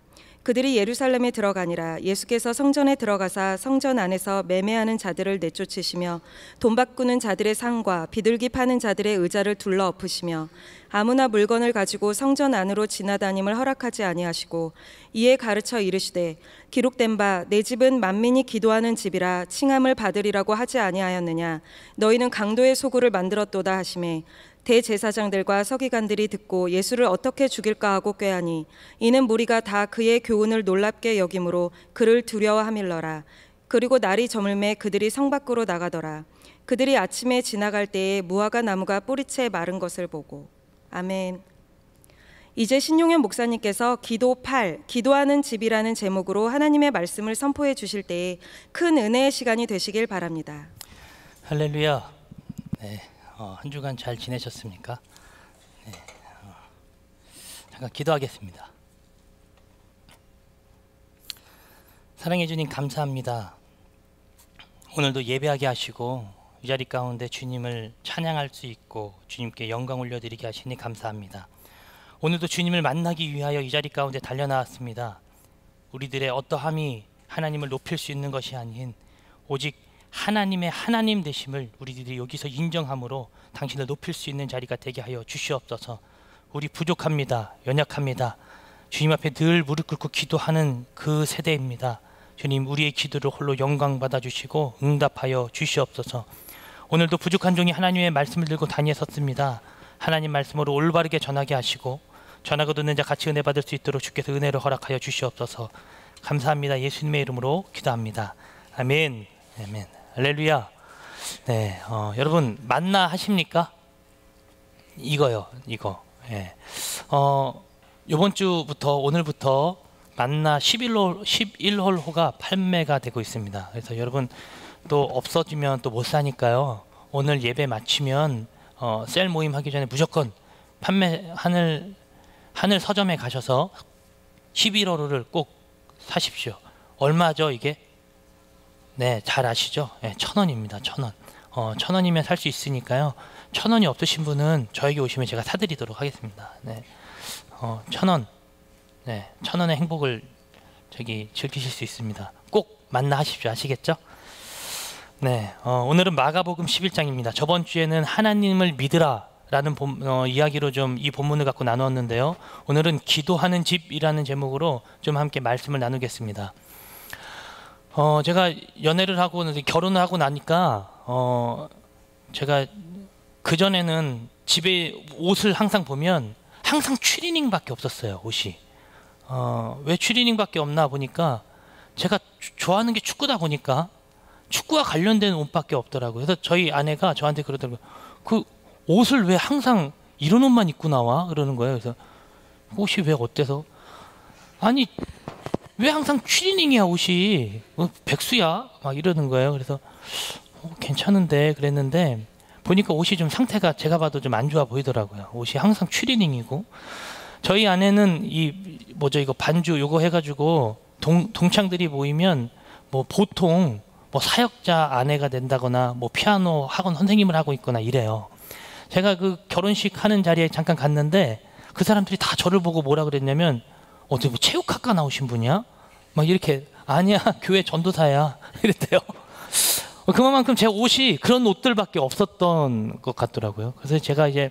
그들이 예루살렘에 들어가니라. 예수께서 성전에 들어가사 성전 안에서 매매하는 자들을 내쫓으시며 돈 바꾸는 자들의 상과 비둘기 파는 자들의 의자를 둘러 엎으시며 아무나 물건을 가지고 성전 안으로 지나다님을 허락하지 아니하시고 이에 가르쳐 이르시되 기록된 바 내 집은 만민이 기도하는 집이라 칭함을 받으리라고 하지 아니하였느냐. 너희는 강도의 소굴을 만들었도다 하시매 대제사장들과 서기관들이 듣고 예수를 어떻게 죽일까 하고 꾀하니 이는 무리가 다 그의 교훈을 놀랍게 여김으로 그를 두려워함일러라. 그리고 날이 저물매 그들이 성 밖으로 나가더라. 그들이 아침에 지나갈 때에 무화과 나무가 뿌리채 마른 것을 보고. 아멘. 이제 신용현 목사님께서 기도 8, 기도하는 집이라는 제목으로 하나님의 말씀을 선포해 주실 때에 큰 은혜의 시간이 되시길 바랍니다. 할렐루야. 네, 한 주간 잘 지내셨습니까? 네, 잠깐 기도하겠습니다. 사랑해 주님 감사합니다. 오늘도 예배하게 하시고 이 자리 가운데 주님을 찬양할 수 있고 주님께 영광 올려드리게 하시니 감사합니다. 오늘도 주님을 만나기 위하여 이 자리 가운데 달려나왔습니다. 우리들의 어떠함이 하나님을 높일 수 있는 것이 아닌 오직 하나님의 하나님 되심을 우리들이 여기서 인정함으로 당신을 높일 수 있는 자리가 되게 하여 주시옵소서. 우리 부족합니다. 연약합니다. 주님 앞에 늘 무릎 꿇고 기도하는 그 세대입니다. 주님, 우리의 기도를 홀로 영광 받아주시고 응답하여 주시옵소서. 오늘도 부족한 종이 하나님의 말씀을 들고 단위에 섰습니다. 하나님 말씀으로 올바르게 전하게 하시고 전하고 듣는 자 같이 은혜 받을 수 있도록 주께서 은혜를 허락하여 주시옵소서. 감사합니다. 예수님의 이름으로 기도합니다. 아멘. 아멘. 할렐루야. 네, 여러분 만나 하십니까? 이거요, 이거. 예. 이번 주부터 오늘부터 만나 11홀호가 판매가 되고 있습니다. 그래서 여러분 또 없어지면 또 못 사니까요. 오늘 예배 마치면 셀 모임 하기 전에 무조건 판매 하늘 서점에 가셔서 11호를 꼭 사십시오. 얼마죠 이게? 네, 잘 아시죠? 네, 1,000원입니다. 1,000원. 1,000원이면 살 수 있으니까요. 1,000원이 없으신 분은 저에게 오시면 제가 사드리도록 하겠습니다. 네, 1,000원. 네, 1,000원의 행복을 즐기실 수 있습니다. 꼭 만나하십시오. 아시겠죠? 네, 오늘은 마가복음 11장입니다. 저번 주에는 하나님을 믿으라 라는 이야기로 좀 이 본문을 갖고 나누었는데요. 오늘은 기도하는 집이라는 제목으로 좀 함께 말씀을 나누겠습니다. 제가 연애를 하고 결혼을 하고 나니까 제가 그전에는 집에 옷을 항상 보면 항상 추리닝밖에 없었어요. 옷이. 왜 추리닝밖에 없나 보니까 제가 좋아하는 게 축구다 보니까 축구와 관련된 옷밖에 없더라고요. 그래서 저희 아내가 저한테 그러더라고요. 그 옷을 왜 항상 이런 옷만 입고 나와? 그러는 거예요. 그래서 옷이 왜 어때서? 아니 왜 항상 추리닝이야 옷이? 백수야? 막 이러는 거예요. 그래서 괜찮은데 그랬는데 보니까 옷이 좀 상태가 제가 봐도 좀 안 좋아 보이더라고요. 옷이 항상 추리닝이고 저희 아내는 이거 반주 요거 해가지고 동창들이 모이면 뭐 보통 뭐 사역자 아내가 된다거나 뭐 피아노 학원 선생님을 하고 있거나 이래요. 제가 그 결혼식 하는 자리에 잠깐 갔는데 그 사람들이 다 저를 보고 뭐라 그랬냐면 어떻게 뭐 체육학과 나오신 분이야? 막 이렇게 아니야 교회 전도사야 이랬대요. 그만큼 제 옷이 그런 옷들밖에 없었던 것 같더라고요. 그래서 제가 이제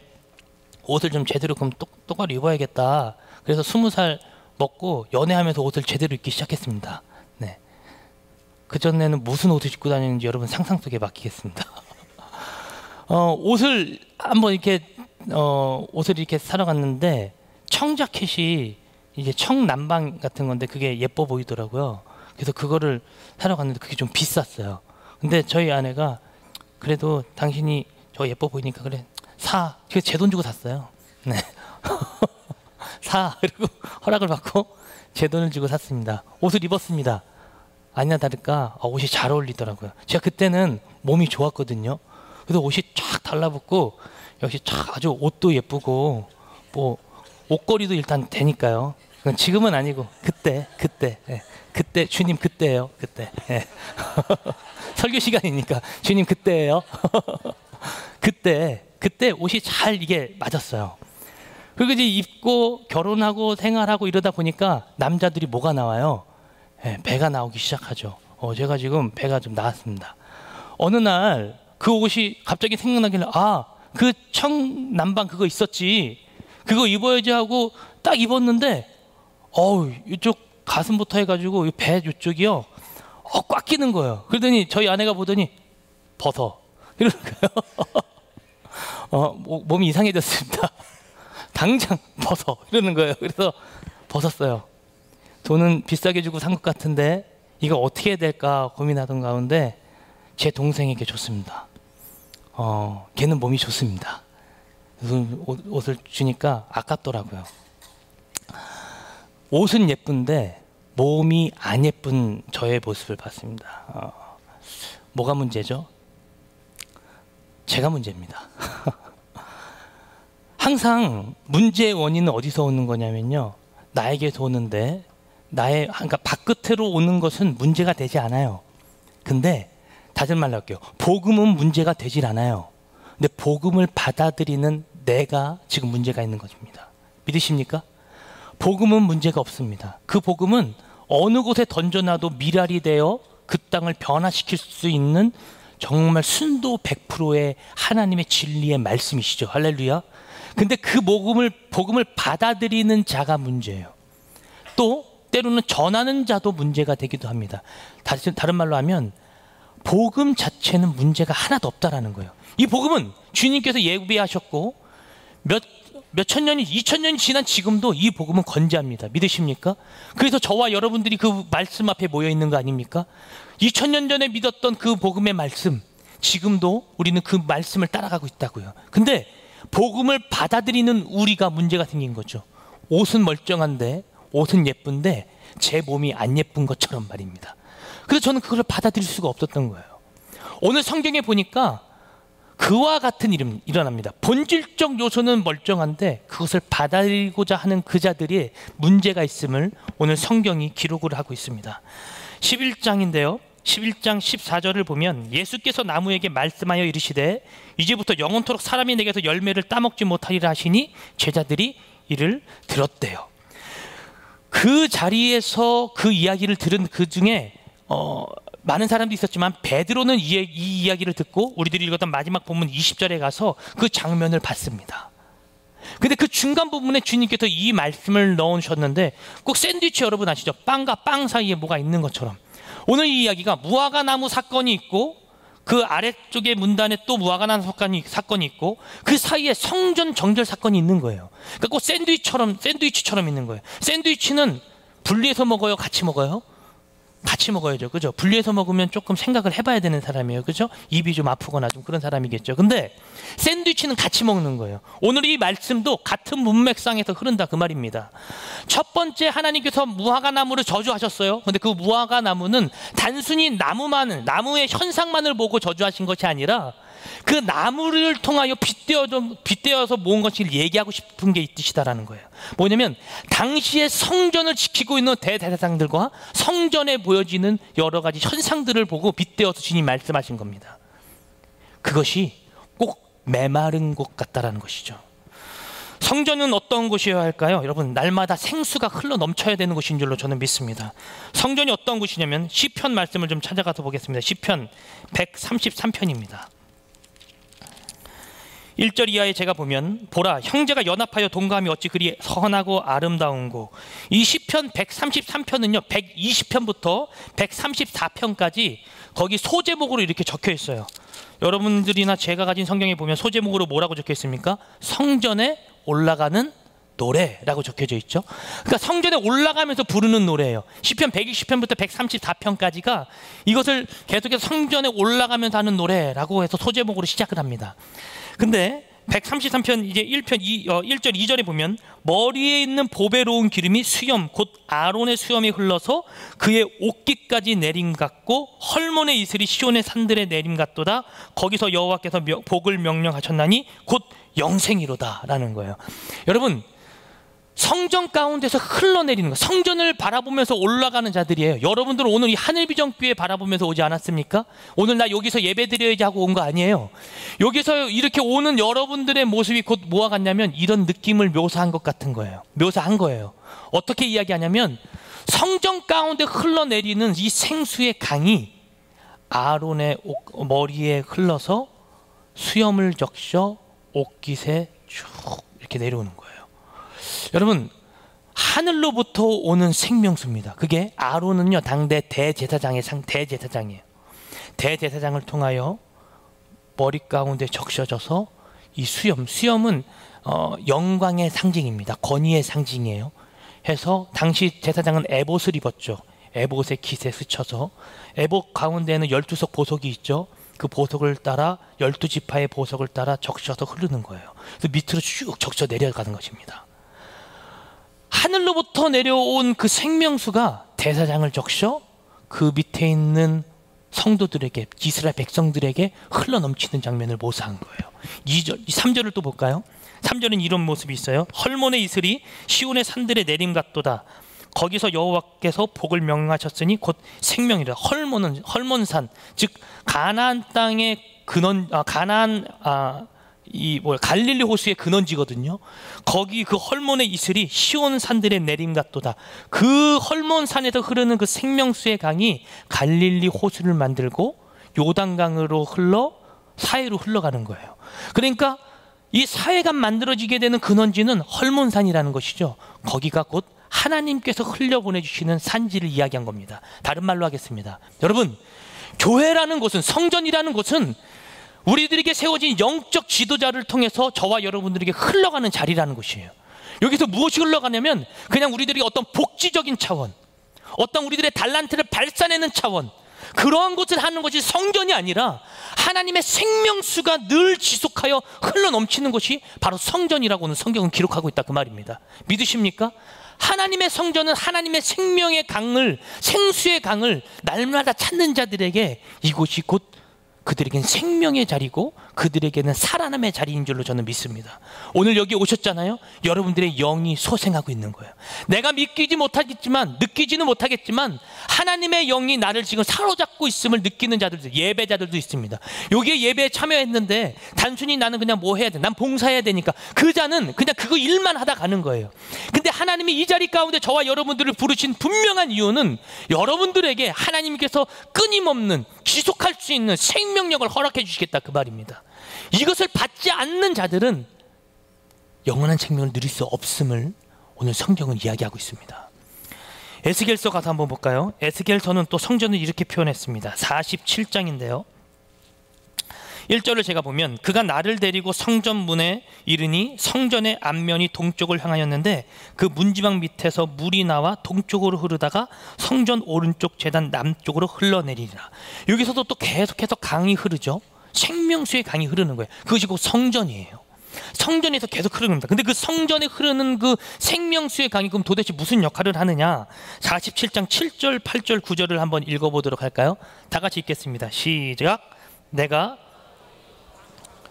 옷을 좀 제대로 그럼 똑바로 입어야겠다. 그래서 20살 먹고 연애하면서 옷을 제대로 입기 시작했습니다. 네. 그전에는 무슨 옷을 입고 다니는지 여러분 상상 속에 맡기겠습니다. 옷을 한번 이렇게 옷을 이렇게 사러 갔는데 청자켓이 이제 청남방 같은 건데 그게 예뻐 보이더라고요. 그래서 그거를 사러 갔는데 그게 좀 비쌌어요. 근데 저희 아내가 그래도 당신이 저 예뻐 보이니까 그래 사. 그래서 제 돈 주고 샀어요. 네. 사. 그리고 허락을 받고 제 돈을 주고 샀습니다. 옷을 입었습니다. 아니나 다를까 옷이 잘 어울리더라고요. 제가 그때는 몸이 좋았거든요. 그래서 옷이 쫙 달라붙고 역시 쫙 아주 옷도 예쁘고 뭐 옷걸이도 일단 되니까요. 지금은 아니고 그때 예. 그때 주님 그때예요. 그때 예. 설교 시간이니까 주님 그때예요. 그때 옷이 잘 이게 맞았어요. 그리고 이제 입고 결혼하고 생활하고 이러다 보니까 남자들이 뭐가 나와요? 예, 배가 나오기 시작하죠. 제가 지금 배가 좀 나왔습니다. 어느 날 그 옷이 갑자기 생각나길래 그 청남방 그거 있었지. 그거 입어야지 하고 딱 입었는데 이쪽 가슴부터 해가지고 배 이쪽이요. 꽉 끼는 거예요. 그러더니 저희 아내가 보더니 벗어. 이러는 거예요. 몸이 이상해졌습니다. 당장 벗어. 이러는 거예요. 그래서 벗었어요. 돈은 비싸게 주고 산 것 같은데 이거 어떻게 해야 될까 고민하던 가운데 제 동생에게 줬습니다. 걔는 몸이 좋습니다. 옷을 주니까 아깝더라고요. 옷은 예쁜데 몸이 안 예쁜 저의 모습을 봤습니다. 뭐가 문제죠? 제가 문제입니다. 항상 문제의 원인은 어디서 오는 거냐면요. 나에게서 오는데 그러니까 발끝으로 오는 것은 문제가 되지 않아요. 근데 다른 말로 할게요. 복음은 문제가 되질 않아요. 근데 복음을 받아들이는 내가 지금 문제가 있는 것입니다. 믿으십니까? 복음은 문제가 없습니다. 그 복음은 어느 곳에 던져놔도 미랄이 되어 그 땅을 변화시킬 수 있는 정말 순도 100%의 하나님의 진리의 말씀이시죠. 할렐루야. 근데 그 복음을 받아들이는 자가 문제예요. 또 때로는 전하는 자도 문제가 되기도 합니다. 다른 말로 하면 복음 자체는 문제가 하나도 없다라는 거예요. 이 복음은 주님께서 예비하셨고 몇천 년이 2000년이 지난 지금도 이 복음은 건재합니다. 믿으십니까? 그래서 저와 여러분들이 그 말씀 앞에 모여 있는 거 아닙니까? 2000년 전에 믿었던 그 복음의 말씀, 지금도 우리는 그 말씀을 따라가고 있다고요. 근데 복음을 받아들이는 우리가 문제가 생긴 거죠. 옷은 멀쩡한데, 옷은 예쁜데 제 몸이 안 예쁜 것처럼 말입니다. 그래서 저는 그걸 받아들일 수가 없었던 거예요. 오늘 성경에 보니까 그와 같은 일이 일어납니다. 본질적 요소는 멀쩡한데 그것을 받아들이고자 하는 그자들이 문제가 있음을 오늘 성경이 기록을 하고 있습니다. 11장인데요. 11장 14절을 보면 예수께서 나무에게 말씀하여 이르시되 이제부터 영원토록 사람이 내게서 열매를 따먹지 못하리라 하시니 제자들이 이를 들었대요. 그 자리에서 그 이야기를 들은 그 중에 많은 사람도 있었지만 베드로는 이 이야기를 듣고 우리들이 읽었던 마지막 본문 20절에 가서 그 장면을 봤습니다. 근데 그 중간 부분에 주님께서 이 말씀을 넣으셨는데 꼭 샌드위치 여러분 아시죠? 빵과 빵 사이에 뭐가 있는 것처럼 오늘 이 이야기가 무화과 나무 사건이 있고 그 아래쪽에 문단에 또 무화과 나무 사건이 있고 그 사이에 성전 정결 사건이 있는 거예요. 그러니까 꼭 샌드위치처럼 있는 거예요. 샌드위치는 분리해서 먹어요? 같이 먹어요? 같이 먹어야죠. 그죠? 분리해서 먹으면 조금 생각을 해봐야 되는 사람이에요. 그죠? 입이 좀 아프거나 좀 그런 사람이겠죠. 근데 샌드위치는 같이 먹는 거예요. 오늘 이 말씀도 같은 문맥상에서 흐른다 그 말입니다. 첫 번째 하나님께서 무화과 나무를 저주하셨어요. 근데 그 무화과 나무는 단순히 나무의 현상만을 보고 저주하신 것이 아니라 그 나무를 통하여 빗대어서 모은 것을 얘기하고 싶은 게 있듯이다라는 거예요. 뭐냐면 당시에 성전을 지키고 있는 대제사장들과 성전에 보여지는 여러 가지 현상들을 보고 빗대어서 주님 말씀하신 겁니다. 그것이 꼭 메마른 곳 같다라는 것이죠. 성전은 어떤 곳이어야 할까요? 여러분, 날마다 생수가 흘러 넘쳐야 되는 곳인 줄로 저는 믿습니다. 성전이 어떤 곳이냐면 시편 말씀을 좀 찾아가서 보겠습니다. 시편 133편입니다. 1절 이하에 제가 보면 보라 형제가 연합하여 동감이 어찌 그리 선하고 아름다운고. 이 시편 133편은요 120편부터 134편까지 거기 소제목으로 이렇게 적혀 있어요. 여러분들이나 제가 가진 성경에 보면 소제목으로 뭐라고 적혀 있습니까? 성전에 올라가는 노래라고 적혀져 있죠. 그러니까 성전에 올라가면서 부르는 노래예요. 시편 120편부터 134편까지가 이것을 계속해서 성전에 올라가면서 하는 노래라고 해서 소제목으로 시작을 합니다. 근데 133편 이제 1절 2절에 보면 머리에 있는 보배로운 기름이 수염 곧 아론의 수염이 흘러서 그의 옷깃까지 내림 같고 헐몬의 이슬이 시온의 산들에 내림 같도다. 거기서 여호와께서 복을 명령하셨나니 곧 영생이로다 라는 거예요. 여러분, 성전 가운데서 흘러내리는 거, 성전을 바라보면서 올라가는 자들이에요. 여러분들은 오늘 이 하늘비전교회 바라보면서 오지 않았습니까? 오늘 나 여기서 예배드려야지 하고 온 거 아니에요. 여기서 이렇게 오는 여러분들의 모습이 곧 뭐와 같냐면 이런 느낌을 묘사한 것 같은 거예요. 묘사한 거예요. 어떻게 이야기하냐면 성전 가운데 흘러내리는 이 생수의 강이 아론의 머리에 흘러서 수염을 적셔 옷깃에 쭉 이렇게 내려오는 거예요. 여러분, 하늘로부터 오는 생명수입니다. 그게 아론은요 당대 대제사장이에요. 대제사장을 통하여 머리 가운데 적셔져서 이 수염은 영광의 상징입니다. 권위의 상징이에요. 해서 당시 제사장은 에봇을 입었죠. 에봇의 깃에 스쳐서 에봇 가운데에는 12석 보석이 있죠. 그 보석을 따라 12지파의 보석을 따라 적셔서 흐르는 거예요. 그래서 밑으로 쭉 적셔 내려가는 것입니다. 하늘로부터 내려온 그 생명수가 대사장을 적셔 그 밑에 있는 성도들에게, 이스라엘 백성들에게 흘러넘치는 장면을 모사한 거예요. 3절을 또 볼까요? 3절은 이런 모습이 있어요. 헐몬의 이슬이 시온의 산들에 내림 같도다. 거기서 여호와께서 복을 명령하셨으니 곧 생명이라. 헐몬산, 즉 가나안 땅의 근원, 갈릴리 호수의 근원지거든요. 거기 그 헐몬의 이슬이 시온 산들의 내림 같도다. 그 헐몬 산에서 흐르는 그 생명수의 강이 갈릴리 호수를 만들고 요단강으로 흘러 사해로 흘러가는 거예요. 그러니까 이 사해가 만들어지게 되는 근원지는 헐몬산이라는 것이죠. 거기가 곧 하나님께서 흘려보내주시는 산지를 이야기한 겁니다. 다른 말로 하겠습니다. 여러분, 교회라는 곳은, 성전이라는 곳은 우리들에게 세워진 영적 지도자를 통해서 저와 여러분들에게 흘러가는 자리라는 것이에요. 여기서 무엇이 흘러가냐면 그냥 우리들이 어떤 복지적인 차원, 어떤 우리들의 달란트를 발산하는 차원, 그러한 것을 하는 것이 성전이 아니라 하나님의 생명수가 늘 지속하여 흘러넘치는 것이 바로 성전이라고는 성경은 기록하고 있다, 그 말입니다. 믿으십니까? 하나님의 성전은 하나님의 생명의 강을, 생수의 강을 날마다 찾는 자들에게 이곳이 곧 그들에게는 생명의 자리고 그들에게는 살아남의 자리인 줄로 저는 믿습니다. 오늘 여기 오셨잖아요. 여러분들의 영이 소생하고 있는 거예요. 내가 느끼지는 못하겠지만 하나님의 영이 나를 지금 사로잡고 있음을 느끼는 자들도, 예배자들도 있습니다. 여기에 예배에 참여했는데 단순히 나는 그냥 뭐 해야 돼, 난 봉사해야 되니까 그 자는 그냥 그거 일만 하다 가는 거예요. 근데 하나님이 이 자리 가운데 저와 여러분들을 부르신 분명한 이유는 여러분들에게 하나님께서 끊임없는 지속할 수 있는 생명력을 허락해 주시겠다, 그 말입니다. 이것을 받지 않는 자들은 영원한 생명을 누릴 수 없음을 오늘 성경은 이야기하고 있습니다. 에스겔서 가서 한번 볼까요? 에스겔서는 또 성전을 이렇게 표현했습니다. 47장인데요 1절을 제가 보면 그가 나를 데리고 성전 문에 이르니 성전의 앞면이 동쪽을 향하였는데 그 문지방 밑에서 물이 나와 동쪽으로 흐르다가 성전 오른쪽 제단 남쪽으로 흘러내리리라. 여기서도 또 계속해서 강이 흐르죠. 생명수의 강이 흐르는 거예요. 그것이 곧 성전이에요. 성전에서 계속 흐르는 겁니다. 근데 그 성전에 흐르는 그 생명수의 강이 그럼 도대체 무슨 역할을 하느냐? 47장 7절, 8절, 9절을 한번 읽어보도록 할까요? 다 같이 읽겠습니다. 시작. 내가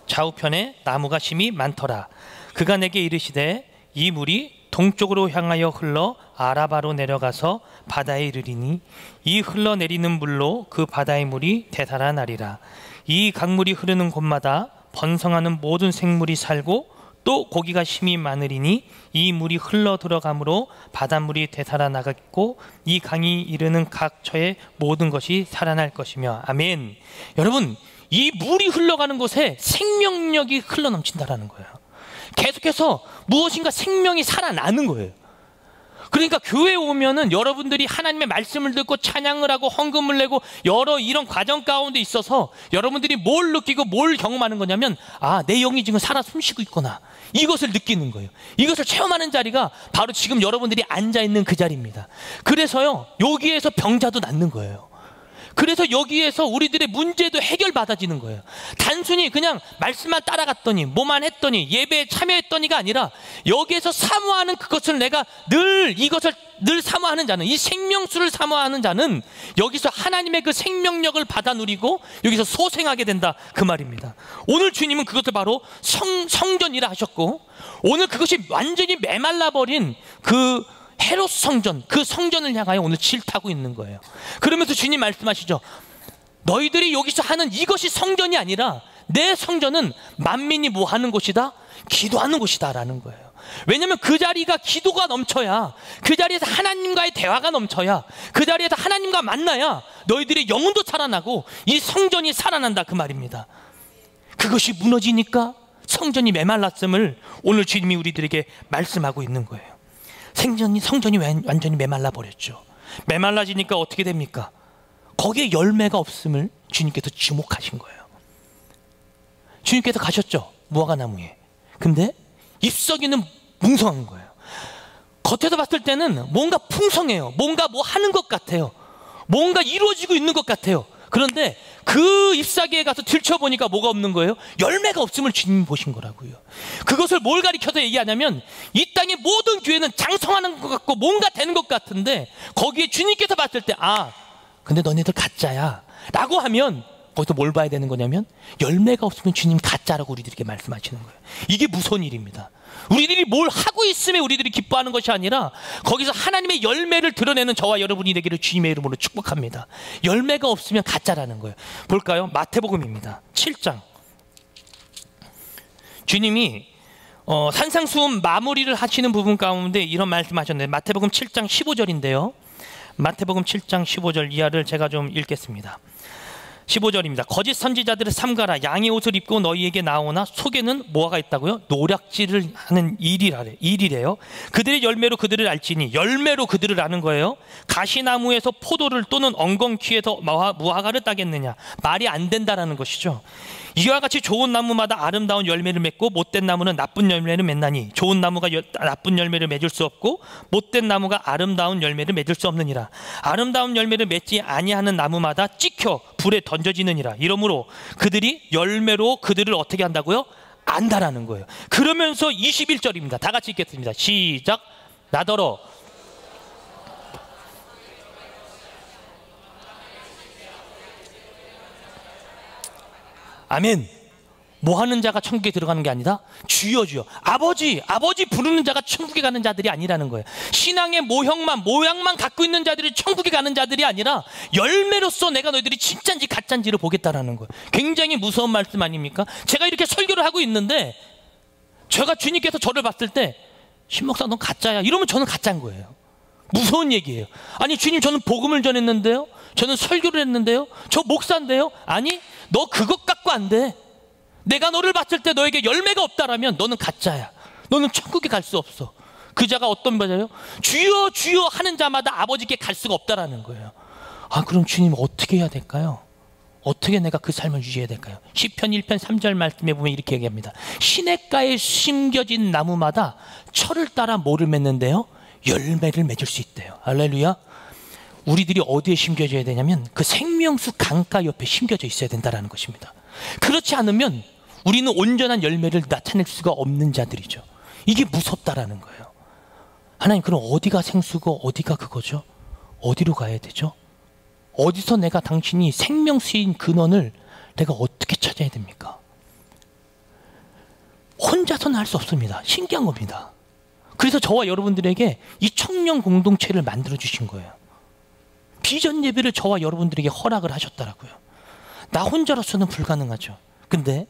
좌우편에 나무가 심이 많더라. 그가 내게 이르시되 이 물이 동쪽으로 향하여 흘러 아라바로 내려가서 바다에 이르리니 이 흘러내리는 물로 그 바다의 물이 되살아나리라. 이 강물이 흐르는 곳마다 번성하는 모든 생물이 살고 또 고기가 심이 많으리니 이 물이 흘러 들어가므로 바닷물이 되살아나겠고 이 강이 이르는 각 처의 모든 것이 살아날 것이며. 아멘. 여러분, 이 물이 흘러가는 곳에 생명력이 흘러넘친다라는 거예요. 계속해서 무엇인가 생명이 살아나는 거예요. 그러니까 교회에 오면은 여러분들이 하나님의 말씀을 듣고 찬양을 하고 헌금을 내고 여러 이런 과정 가운데 있어서 여러분들이 뭘 느끼고 뭘 경험하는 거냐면, 아, 내 영이 지금 살아 숨쉬고 있구나, 이것을 느끼는 거예요. 이것을 체험하는 자리가 바로 지금 여러분들이 앉아있는 그 자리입니다. 그래서요, 여기에서 병자도 낫는 거예요. 그래서 여기에서 우리들의 문제도 해결받아지는 거예요. 단순히 그냥 말씀만 따라갔더니 뭐만 했더니 예배에 참여했더니가 아니라 여기에서 사모하는 그것을 내가 이것을 늘 사모하는 자는, 이 생명수를 사모하는 자는 여기서 하나님의 그 생명력을 받아 누리고 여기서 소생하게 된다, 그 말입니다. 오늘 주님은 그것을 바로 성전이라 하셨고, 오늘 그것이 완전히 메말라버린 그 헤롯 성전, 그 성전을 향하여 오늘 질타고 있는 거예요. 그러면서 주님 말씀하시죠. 너희들이 여기서 하는 이것이 성전이 아니라 내 성전은 만민이 뭐 하는 곳이다? 기도하는 곳이다 라는 거예요. 왜냐하면 그 자리가 기도가 넘쳐야, 그 자리에서 하나님과의 대화가 넘쳐야, 그 자리에서 하나님과 만나야 너희들의 영혼도 살아나고 이 성전이 살아난다, 그 말입니다. 그것이 무너지니까 성전이 메말랐음을 오늘 주님이 우리들에게 말씀하고 있는 거예요. 성전이 완전히 메말라 버렸죠. 메말라지니까 어떻게 됩니까? 거기에 열매가 없음을 주님께서 주목하신 거예요. 주님께서 가셨죠, 무화과나무에. 근데 잎사귀는 뭉성한 거예요. 겉에서 봤을 때는 뭔가 풍성해요. 뭔가 뭐 하는 것 같아요. 뭔가 이루어지고 있는 것 같아요. 그런데 그 잎사귀에 가서 들춰보니까 뭐가 없는 거예요? 열매가 없음을 주님이 보신 거라고요. 그것을 뭘 가리켜서 얘기하냐면, 이 땅의 모든 교회는 장성하는 것 같고 뭔가 되는 것 같은데 거기에 주님께서 봤을 때, 아, 근데 너네들 가짜야 라고 하면 거기서 뭘 봐야 되는 거냐면, 열매가 없으면 주님 가짜라고 우리들에게 말씀하시는 거예요. 이게 무서운 일입니다. 우리들이 뭘 하고 있음에 우리들이 기뻐하는 것이 아니라 거기서 하나님의 열매를 드러내는 저와 여러분이 되기를 주님의 이름으로 축복합니다. 열매가 없으면 가짜라는 거예요. 볼까요? 마태복음입니다. 7장. 주님이 산상수훈 마무리를 하시는 부분 가운데 이런 말씀하셨는데, 마태복음 7장 15절인데요. 마태복음 7장 15절 이하를 제가 좀 읽겠습니다. 15절입니다. 거짓 선지자들을 삼가라. 양의 옷을 입고 너희에게 나오나 속에는 뭐가 있다고요? 노략질을 하는 일이래요. 그들의 열매로 그들을 알지니, 열매로 그들을 아는 거예요. 가시나무에서 포도를 또는 엉겅퀴에서 무화과를 따겠느냐? 말이 안 된다라는 것이죠. 이와 같이 좋은 나무마다 아름다운 열매를 맺고 못된 나무는 나쁜 열매를 맺나니, 좋은 나무가 나쁜 열매를 맺을 수 없고 못된 나무가 아름다운 열매를 맺을 수 없느니라. 아름다운 열매를 맺지 아니하는 나무마다 찍혀 불에 던져지느니라. 이러므로 그들이 열매로 그들을 어떻게 한다고요? 안다라는 거예요. 그러면서 21절입니다. 다 같이 읽겠습니다. 시작. 나더러 아멘. 뭐 하는 자가 천국에 들어가는 게 아니라 주여 주여, 아버지 부르는 자가 천국에 가는 자들이 아니라는 거예요. 신앙의 모양만 갖고 있는 자들이 천국에 가는 자들이 아니라 열매로서 내가 너희들이 진짜인지 가짜인지를 보겠다라는 거예요. 굉장히 무서운 말씀 아닙니까? 제가 이렇게 설교를 하고 있는데 제가 주님께서 저를 봤을 때, 신목사 넌 가짜야 이러면 저는 가짜인 거예요. 무서운 얘기예요. 아니 주님, 저는 복음을 전했는데요, 저는 설교를 했는데요, 저 목사인데요. 아니 너 그것 갖고 안 돼. 내가 너를 봤을 때 너에게 열매가 없다라면 너는 가짜야. 너는 천국에 갈 수 없어. 그 자가 어떤 자예요? 주여 주여 하는 자마다 아버지께 갈 수가 없다라는 거예요. 아, 그럼 주님 어떻게 해야 될까요? 어떻게 내가 그 삶을 유지해야 될까요? 시편 1편 3절 말씀에 보면 이렇게 얘기합니다. 시냇가에 심겨진 나무마다 철을 따라 뭐를 맺는데요? 열매를 맺을 수 있대요. 할렐루야. 우리들이 어디에 심겨져야 되냐면 그 생명수 강가 옆에 심겨져 있어야 된다는 것입니다. 그렇지 않으면 우리는 온전한 열매를 나타낼 수가 없는 자들이죠. 이게 무섭다라는 거예요. 하나님, 그럼 어디가 생수고 어디가 그거죠? 어디로 가야 되죠? 어디서 내가 당신이 생명수인 근원을 내가 어떻게 찾아야 됩니까? 혼자서는 할 수 없습니다. 신기한 겁니다. 그래서 저와 여러분들에게 이 청년 공동체를 만들어 주신 거예요. 비전 예배를 저와 여러분들에게 허락을 하셨더라고요. 나 혼자로서는 불가능하죠. 근데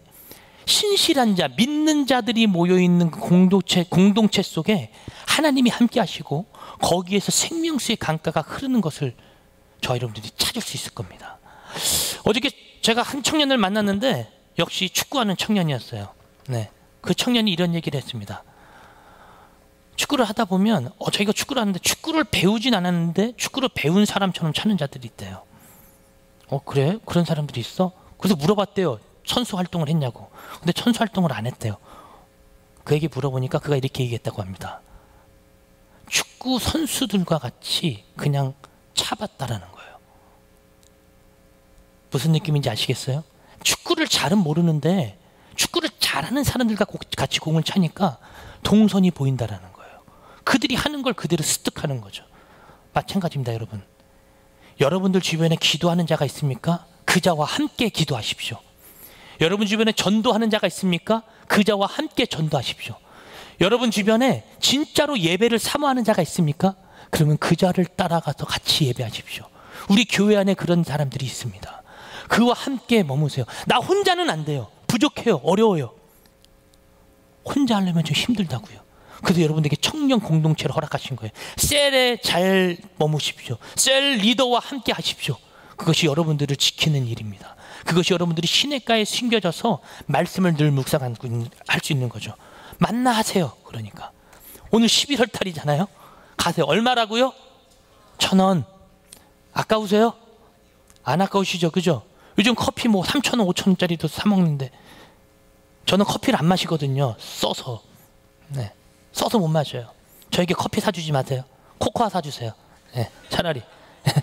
신실한 자, 믿는 자들이 모여있는 공동체 속에 하나님이 함께 하시고 거기에서 생명수의 강가가 흐르는 것을 저와 여러분들이 찾을 수 있을 겁니다. 어저께 제가 한 청년을 만났는데 역시 축구하는 청년이었어요. 네, 그 청년이 이런 얘기를 했습니다. 축구를 하다 보면 저희가 축구를 하는데 축구를 배우진 않았는데 축구를 배운 사람처럼 찾는 자들이 있대요. 그래? 그런 사람들이 있어? 그래서 물어봤대요. 선수 활동을 했냐고. 근데 선수 활동을 안 했대요. 그에게 물어보니까 그가 이렇게 얘기했다고 합니다. 축구 선수들과 같이 그냥 차봤다라는 거예요. 무슨 느낌인지 아시겠어요? 축구를 잘은 모르는데 축구를 잘하는 사람들과 같이 공을 차니까 동선이 보인다라는 거예요. 그들이 하는 걸 그대로 습득하는 거죠. 마찬가지입니다, 여러분. 여러분들 주변에 기도하는 자가 있습니까? 그 자와 함께 기도하십시오. 여러분 주변에 전도하는 자가 있습니까? 그 자와 함께 전도하십시오. 여러분 주변에 진짜로 예배를 사모하는 자가 있습니까? 그러면 그 자를 따라가서 같이 예배하십시오. 우리 교회 안에 그런 사람들이 있습니다. 그와 함께 머무세요. 나 혼자는 안 돼요. 부족해요. 어려워요. 혼자 하려면 좀 힘들다고요. 그래서 여러분에게 청년 공동체를 허락하신 거예요. 셀에 잘 머무십시오. 셀 리더와 함께 하십시오. 그것이 여러분들을 지키는 일입니다. 그것이 여러분들이 시냇가에 숨겨져서 말씀을 늘 묵상할 수 있는 거죠. 만나 하세요. 그러니까 오늘 11월 달이잖아요. 가세요. 얼마라고요? 1,000원. 아까우세요? 안 아까우시죠? 그죠? 요즘 커피 뭐 3,000원, 5,000원짜리도 사 먹는데 저는 커피를 안 마시거든요. 써서. 네. 써서 못 마셔요. 저에게 커피 사주지 마세요. 코코아 사주세요. 네. 차라리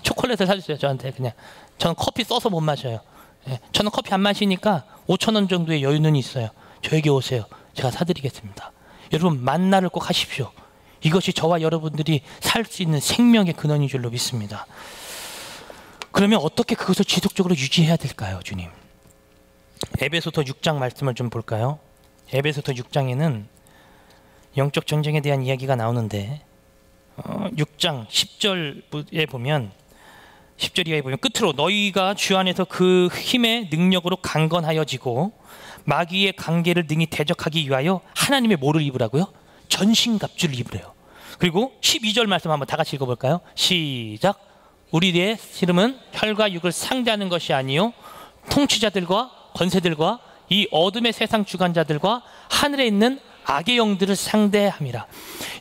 초콜릿을 사주세요. 저한테 그냥. 저는 커피 써서 못 마셔요. 네. 저는 커피 안 마시니까 5,000원 정도의 여유는 있어요. 저에게 오세요. 제가 사드리겠습니다. 여러분 만나를 꼭 하십시오. 이것이 저와 여러분들이 살 수 있는 생명의 근원인 줄로 믿습니다. 그러면 어떻게 그것을 지속적으로 유지해야 될까요, 주님? 에베소서 6장 말씀을 좀 볼까요? 에베소서 6장에는 영적 전쟁에 대한 이야기가 나오는데 6장 10절에 보면 10절 이하에 보면 끝으로 너희가 주 안에서 그 힘의 능력으로 강건하여지고 마귀의 관계를 능히 대적하기 위하여 하나님의 뭐를 입으라고요? 전신갑주를 입으래요. 그리고 12절 말씀 한번 다 같이 읽어볼까요? 시작. 우리의 씨름은 혈과 육을 상대하는 것이 아니요 통치자들과 권세들과 이 어둠의 세상 주관자들과 하늘에 있는 악의 영들을 상대함이라.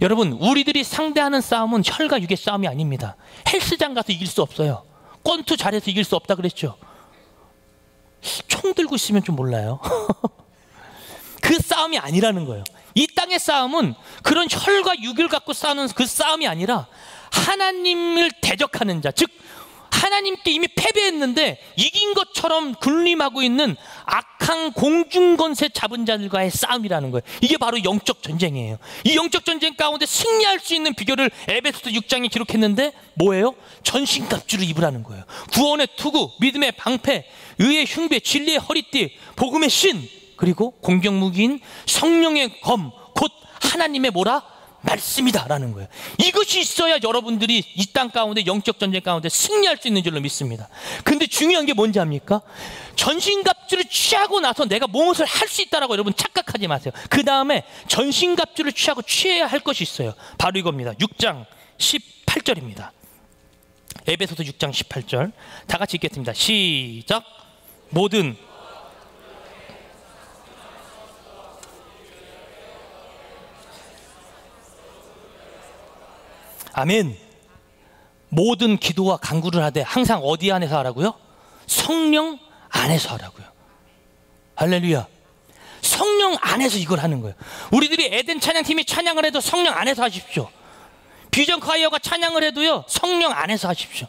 여러분 우리들이 상대하는 싸움은 혈과 육의 싸움이 아닙니다. 헬스장 가서 이길 수 없어요. 권투 잘해서 이길 수 없다 그랬죠. 총 들고 있으면 좀 몰라요. 그 싸움이 아니라는 거예요. 이 땅의 싸움은 그런 혈과 육을 갖고 싸우는 그 싸움이 아니라 하나님을 대적하는 자, 즉 하나님께 이미 패배했는데 이긴 것처럼 군림하고 있는 악한 공중권세 잡은 자들과의 싸움이라는 거예요. 이게 바로 영적 전쟁이에요. 이 영적 전쟁 가운데 승리할 수 있는 비결을 에베소서 6장에 기록했는데 뭐예요? 전신갑주를 입으라는 거예요. 구원의 투구, 믿음의 방패, 의의 흉배, 진리의 허리띠, 복음의 신, 그리고 공격 무기인 성령의 검, 곧 하나님의 뭐라? 말씀이다라는 거예요. 이것이 있어야 여러분들이 이 땅 가운데 영적 전쟁 가운데 승리할 수 있는 줄로 믿습니다. 근데 중요한 게 뭔지 압니까? 전신갑주를 취하고 나서 내가 무엇을 할 수 있다라고 여러분 착각하지 마세요. 그 다음에 전신갑주를 취하고 취해야 할 것이 있어요. 바로 이겁니다. 6장 18절입니다. 에베소서 6장 18절 다 같이 읽겠습니다. 시작. 모든 아멘. 모든 기도와 간구를 하되 항상 어디 안에서 하라고요? 성령 안에서 하라고요. 할렐루야. 성령 안에서 이걸 하는 거예요. 우리들이 에덴 찬양팀이 찬양을 해도 성령 안에서 하십시오. 비전 콰이어가 찬양을 해도요 성령 안에서 하십시오.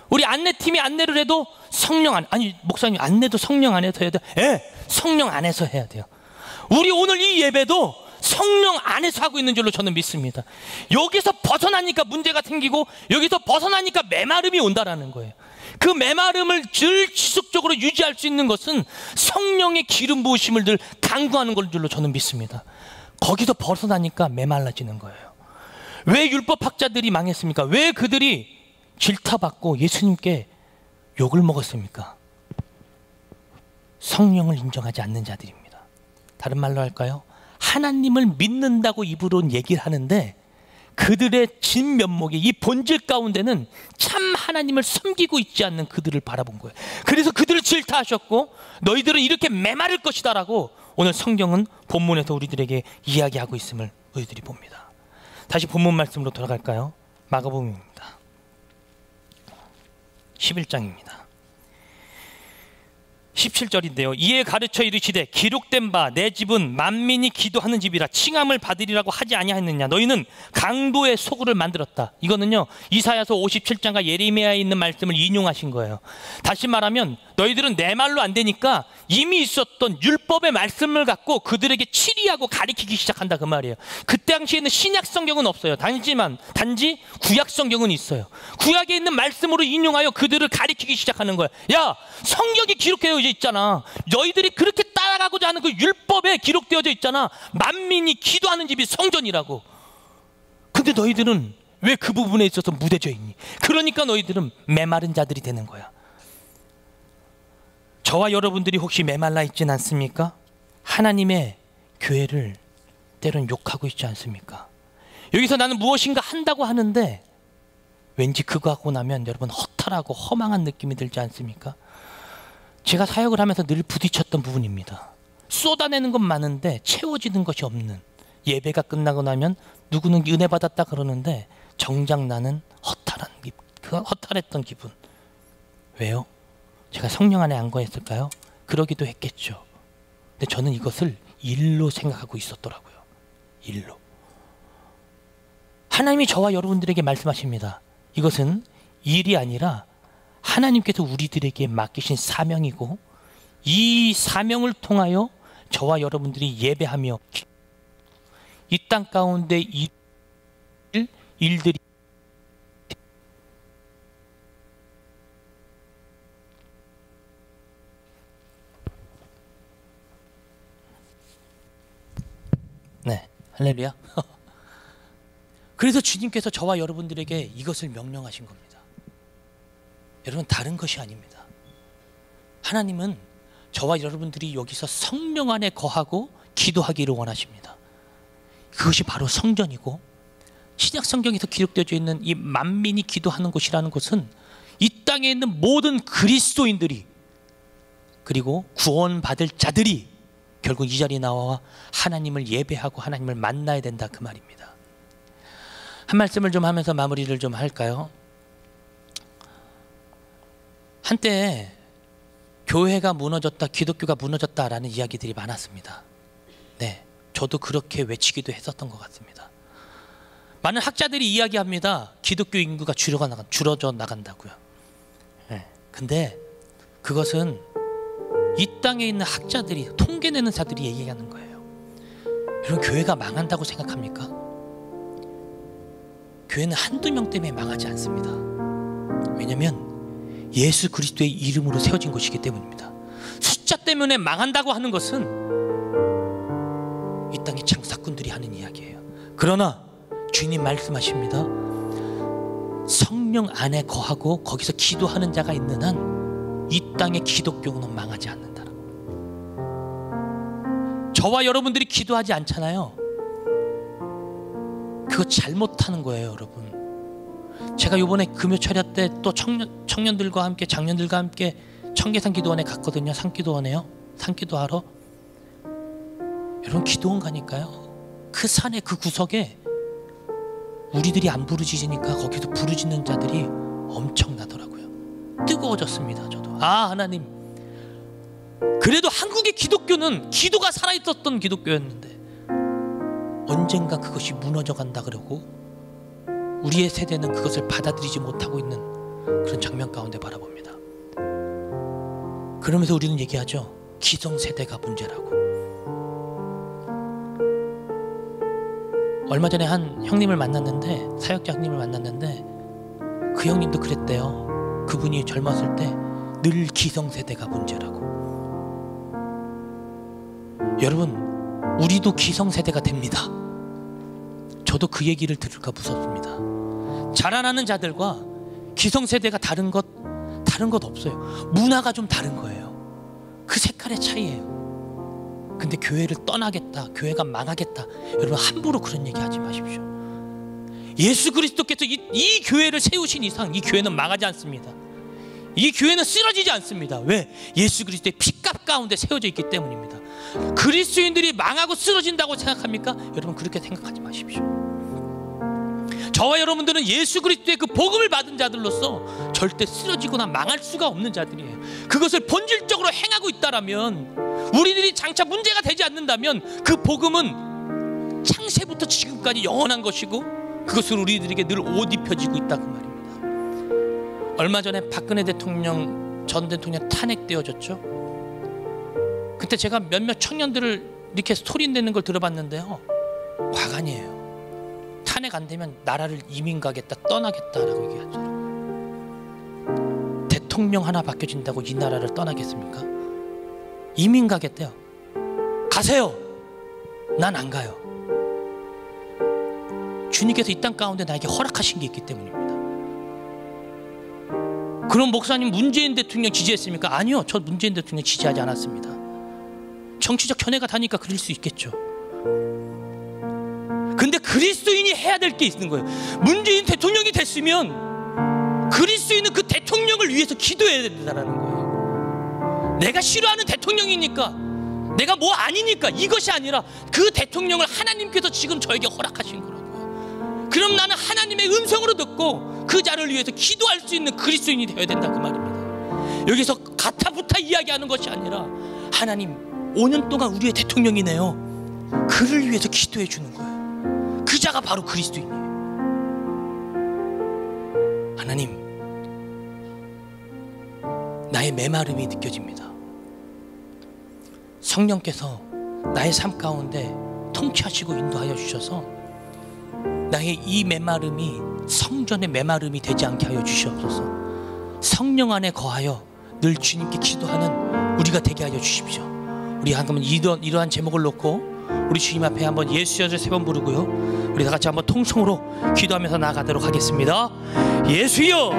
우리 안내팀이 안내를 해도 성령 안, 아니 목사님 안내도 성령 안에서 해야 돼요? 예, 성령 안에서 해야 돼요. 우리 오늘 이 예배도 성령 안에서 하고 있는 줄로 저는 믿습니다. 여기서 벗어나니까 문제가 생기고 여기서 벗어나니까 메마름이 온다라는 거예요. 그 메마름을 늘 지속적으로 유지할 수 있는 것은 성령의 기름 부으심을 늘 강구하는 걸 줄로 저는 믿습니다. 거기서 벗어나니까 메말라지는 거예요. 왜 율법학자들이 망했습니까? 왜 그들이 질타받고 예수님께 욕을 먹었습니까? 성령을 인정하지 않는 자들입니다. 다른 말로 할까요? 하나님을 믿는다고 입으로는 얘기를 하는데 그들의 진면목이 이 본질 가운데는 참 하나님을 섬기고 있지 않는 그들을 바라본 거예요. 그래서 그들을 질타하셨고 너희들은 이렇게 메마를 것이다 라고 오늘 성경은 본문에서 우리들에게 이야기하고 있음을 우리들이 봅니다. 다시 본문 말씀으로 돌아갈까요? 마가복음입니다. 11장입니다. 17절인데요. 이에 가르쳐 이르시되 기록된 바 내 집은 만민이 기도하는 집이라 칭함을 받으리라고 하지 아니하였느냐. 너희는 강도의 소굴을 만들었다. 이거는요 이사야서 57장과 예레미야에 있는 말씀을 인용하신 거예요. 다시 말하면 너희들은 내 말로 안 되니까 이미 있었던 율법의 말씀을 갖고 그들에게 치리하고 가리키기 시작한다 그 말이에요. 그 당시에는 신약 성경은 없어요. 단지 구약 성경은 있어요. 구약에 있는 말씀으로 인용하여 그들을 가리키기 시작하는 거예요. 야, 성경이 기록되어져 있잖아. 너희들이 그렇게 따라가고자 하는 그 율법에 기록되어져 있잖아. 만민이 기도하는 집이 성전이라고. 근데 너희들은 왜 그 부분에 있어서 무뎌져 있니? 그러니까 너희들은 메마른 자들이 되는 거야. 저와 여러분들이 혹시 메말라 있진 않습니까? 하나님의 교회를 때론 욕하고 있지 않습니까? 여기서 나는 무엇인가 한다고 하는데 왠지 그거 하고 나면 여러분 허탈하고 허망한 느낌이 들지 않습니까? 제가 사역을 하면서 늘 부딪혔던 부분입니다. 쏟아내는 건 많은데 채워지는 것이 없는, 예배가 끝나고 나면 누구는 은혜 받았다 그러는데 정작 나는 허탈했던 기분. 왜요? 제가 성령 안에 안 거했을까요? 그러기도 했겠죠. 근데 저는 이것을 일로 생각하고 있었더라고요. 일로. 하나님이 저와 여러분들에게 말씀하십니다. 이것은 일이 아니라 하나님께서 우리들에게 맡기신 사명이고 이 사명을 통하여 저와 여러분들이 예배하며 이 땅 가운데 일들이 네, 할렐루야. 그래서 주님께서 저와 여러분들에게 이것을 명령하신 겁니다. 여러분, 다른 것이 아닙니다. 하나님은 저와 여러분들이 여기서 성령 안에 거하고 기도하기를 원하십니다. 그것이 바로 성전이고, 신약 성경에서 기록되어져 있는 이 만민이 기도하는 곳이라는 것은 이 땅에 있는 모든 그리스도인들이, 그리고 구원받을 자들이 결국 이 자리에 나와 하나님을 예배하고 하나님을 만나야 된다 그 말입니다. 한 말씀을 좀 하면서 마무리를 좀 할까요? 한때 교회가 무너졌다, 기독교가 무너졌다라는 이야기들이 많았습니다. 네, 저도 그렇게 외치기도 했었던 것 같습니다. 많은 학자들이 이야기합니다. 기독교 인구가 줄어져 나간다고요. 네, 근데 그것은 이 땅에 있는 학자들이, 통계내는 자들이 얘기하는 거예요. 여러분, 교회가 망한다고 생각합니까? 교회는 한두 명 때문에 망하지 않습니다. 왜냐하면 예수 그리스도의 이름으로 세워진 것이기 때문입니다. 숫자 때문에 망한다고 하는 것은 이 땅의 장사꾼들이 하는 이야기예요. 그러나 주님 말씀하십니다. 성령 안에 거하고 거기서 기도하는 자가 있는 한 이 땅의 기독교는 망하지 않는다. 저와 여러분들이 기도하지 않잖아요. 그거 잘못하는 거예요, 여러분. 제가 이번에 금요철야 때 또 청년들과 함께, 장년들과 함께 청계산 기도원에 갔거든요. 산기도원에요. 산기도하러. 여러분, 기도원 가니까요, 그 산의 그 구석에 우리들이 안 부르짖으니까 거기서 부르짖는 자들이 엄청나더라고요. 뜨거워졌습니다. 저도 하나님, 그래도 한국의 기독교는 기도가 살아있었던 기독교였는데 언젠가 그것이 무너져 간다 그러고 우리의 세대는 그것을 받아들이지 못하고 있는 그런 장면 가운데 바라봅니다. 그러면서 우리는 얘기하죠. 기성세대가 문제라고. 얼마 전에 한 형님을 만났는데, 사역자 형님을 만났는데 그 형님도 그랬대요. 그분이 젊었을 때 늘 기성세대가 문제라고. 여러분, 우리도 기성세대가 됩니다. 저도 그 얘기를 들을까 무섭습니다. 자라나는 자들과 기성세대가 다른 것 없어요. 문화가 좀 다른 거예요. 그 색깔의 차이예요. 근데 교회를 떠나겠다, 교회가 망하겠다, 여러분 함부로 그런 얘기 하지 마십시오. 예수 그리스도께서 이 교회를 세우신 이상 이 교회는 망하지 않습니다. 이 교회는 쓰러지지 않습니다. 왜? 예수 그리스도의 피값 가운데 세워져 있기 때문입니다. 그리스도인들이 망하고 쓰러진다고 생각합니까? 여러분 그렇게 생각하지 마십시오. 저와 여러분들은 예수 그리스도의 그 복음을 받은 자들로서 절대 쓰러지거나 망할 수가 없는 자들이에요. 그것을 본질적으로 행하고 있다라면, 우리들이 장차 문제가 되지 않는다면 그 복음은 창세부터 지금까지 영원한 것이고 그것을 우리들에게 늘 옷 입혀지고 있다 그 말입니다. 얼마 전에 박근혜 대통령, 전 대통령 탄핵되어졌죠. 그때 제가 몇몇 청년들을 이렇게 소리 내는 걸 들어봤는데요, 과간이에요. 탄핵 안 되면 나라를 이민 가겠다, 떠나겠다라고 얘기하죠. 대통령 하나 바뀌어진다고 이 나라를 떠나겠습니까? 이민 가겠대요. 가세요. 난 안 가요. 주님께서 이 땅 가운데 나에게 허락하신 게 있기 때문입니다. 그럼 목사님 문재인 대통령 지지했습니까? 아니요, 저 문재인 대통령 지지하지 않았습니다. 정치적 견해가 다니까 그럴 수 있겠죠. 근데 그리스도인이 해야 될 게 있는 거예요. 문재인 대통령이 됐으면 그리스도인은 그 대통령을 위해서 기도해야 된다는 거예요. 내가 싫어하는 대통령이니까, 내가 뭐 아니니까, 이것이 아니라 그 대통령을 하나님께서 지금 저에게 허락하신 거라고요. 그럼 나는 하나님의 음성으로 듣고 그 자를 위해서 기도할 수 있는 그리스도인이 되어야 된다 그 말입니다. 여기서 가타부타 이야기하는 것이 아니라, 하나님 5년 동안 우리의 대통령이네요, 그를 위해서 기도해 주는 거예요. 그 자가 바로 그리스도인이에요. 하나님, 나의 메마름이 느껴집니다. 성령께서 나의 삶 가운데 통치하시고 인도하여 주셔서 나의 이 메마름이 성전의 메마름이 되지 않게 하여 주시옵소서. 성령 안에 거하여 늘 주님께 기도하는 우리가 되게 하여 주십시오. 우리 한번 이러한 제목을 놓고 우리 주님 앞에 한번 예수여 세 번 부르고요, 우리 다 같이 한번 통성으로 기도하면서 나아가도록 하겠습니다. 예수여,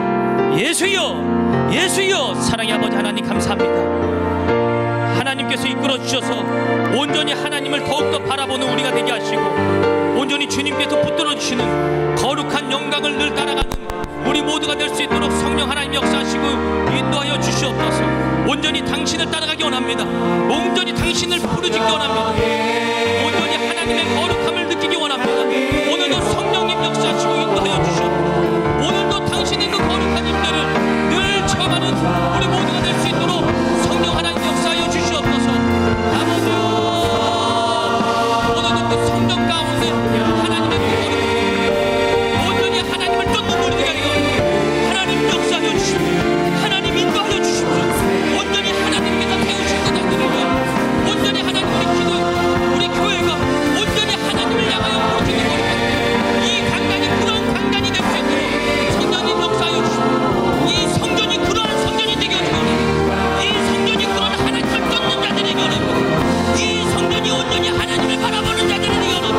예수여, 예수여. 사랑의 아버지 하나님 감사합니다. 하나님께서 이끌어 주셔서 온전히 하나님을 더욱더 바라보는 우리가 되게 하시고, 온전히 주님께서 붙들어 주시는 거룩한 영광을 늘 따라가는 우리 모두가 될 수 있도록 성령 하나님 역사하시고 인도하여 주시옵소서. 온전히 당신을 따라가기 원합니다. 온전히 당신을 부르짖기 원합니다. 온전히 하나님의 거룩함을 느끼기 원합니다. 오늘도 성령님 역사하시고 인도하여 주시옵소서. 오늘도 당신의 그 거룩한 임재를 늘 체험하는 우리 모두가 될 수 있도록 성령 하나님 역사하여 주시옵소서. 아버지, 오늘도 그 성령 가운데 하나님의 그 온전히 하나님을 쫓는 우리들이 아니고 하나님 역사하여 주십시오. 하나님 인도하여 주십시오. 온전히 하나님께서 태우신 것 같으니까, 온전히 하나님의 기도, 우리 교회가 온전히 하나님을 향하여 부르짖는 거룩한 이 강단이 그런 강단이 될 수 있도록 성령님 역사하여 주십시오. 이 성전이 그러한 성전이 되게 하시고, 이 성전이 그런 하나님을 쫓는 자들이 되게 하시고, 이 성전이 온전히 하나님을 바라보는 자들이 되게 하시고,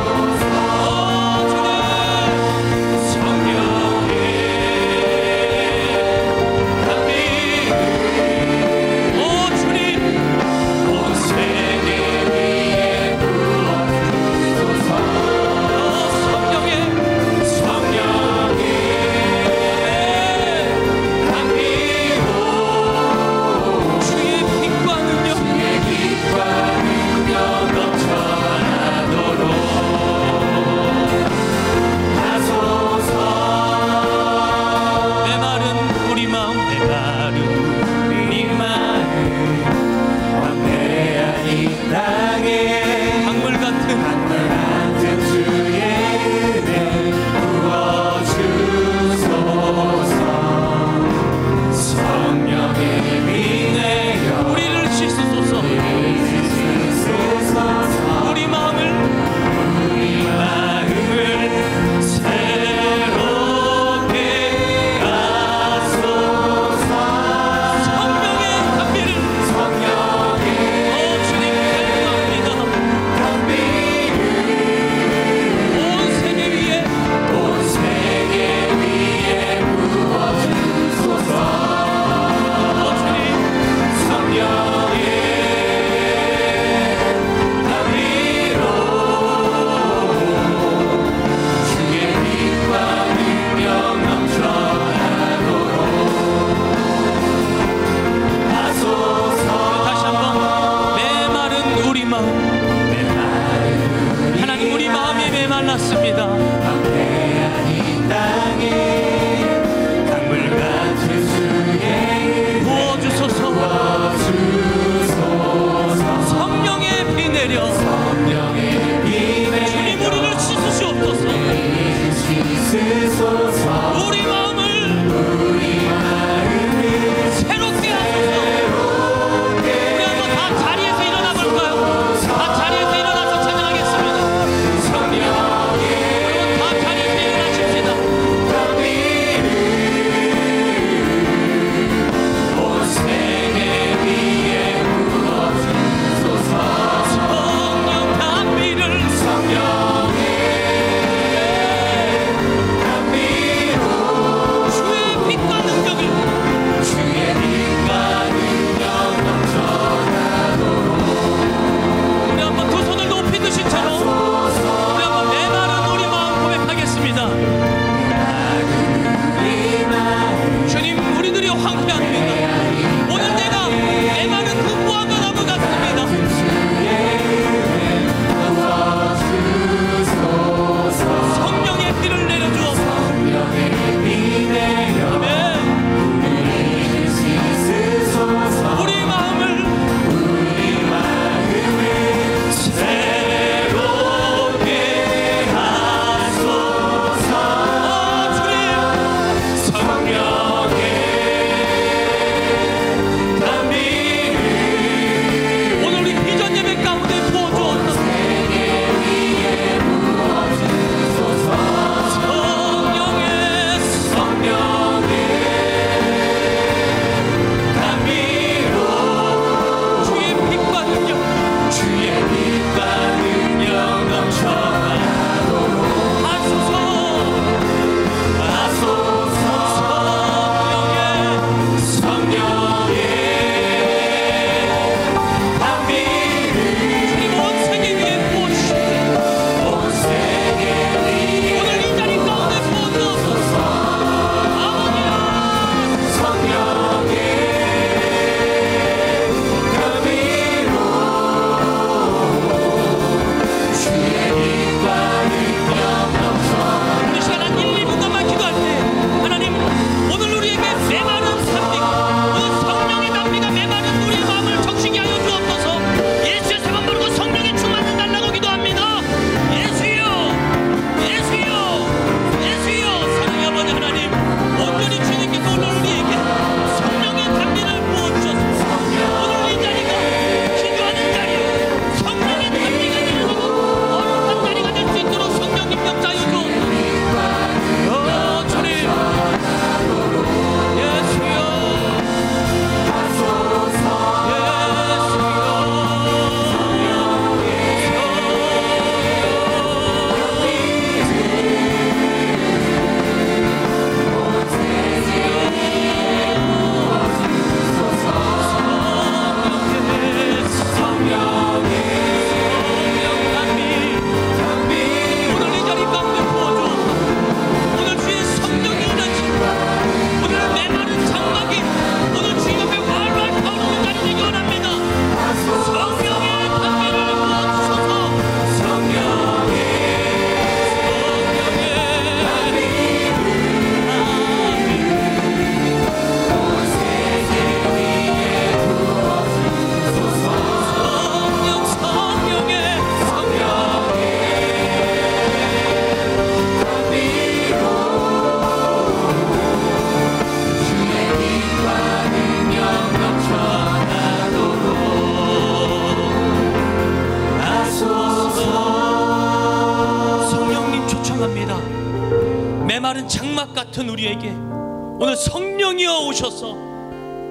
메마른 장막 같은 우리에게 오늘 성령이여 오셔서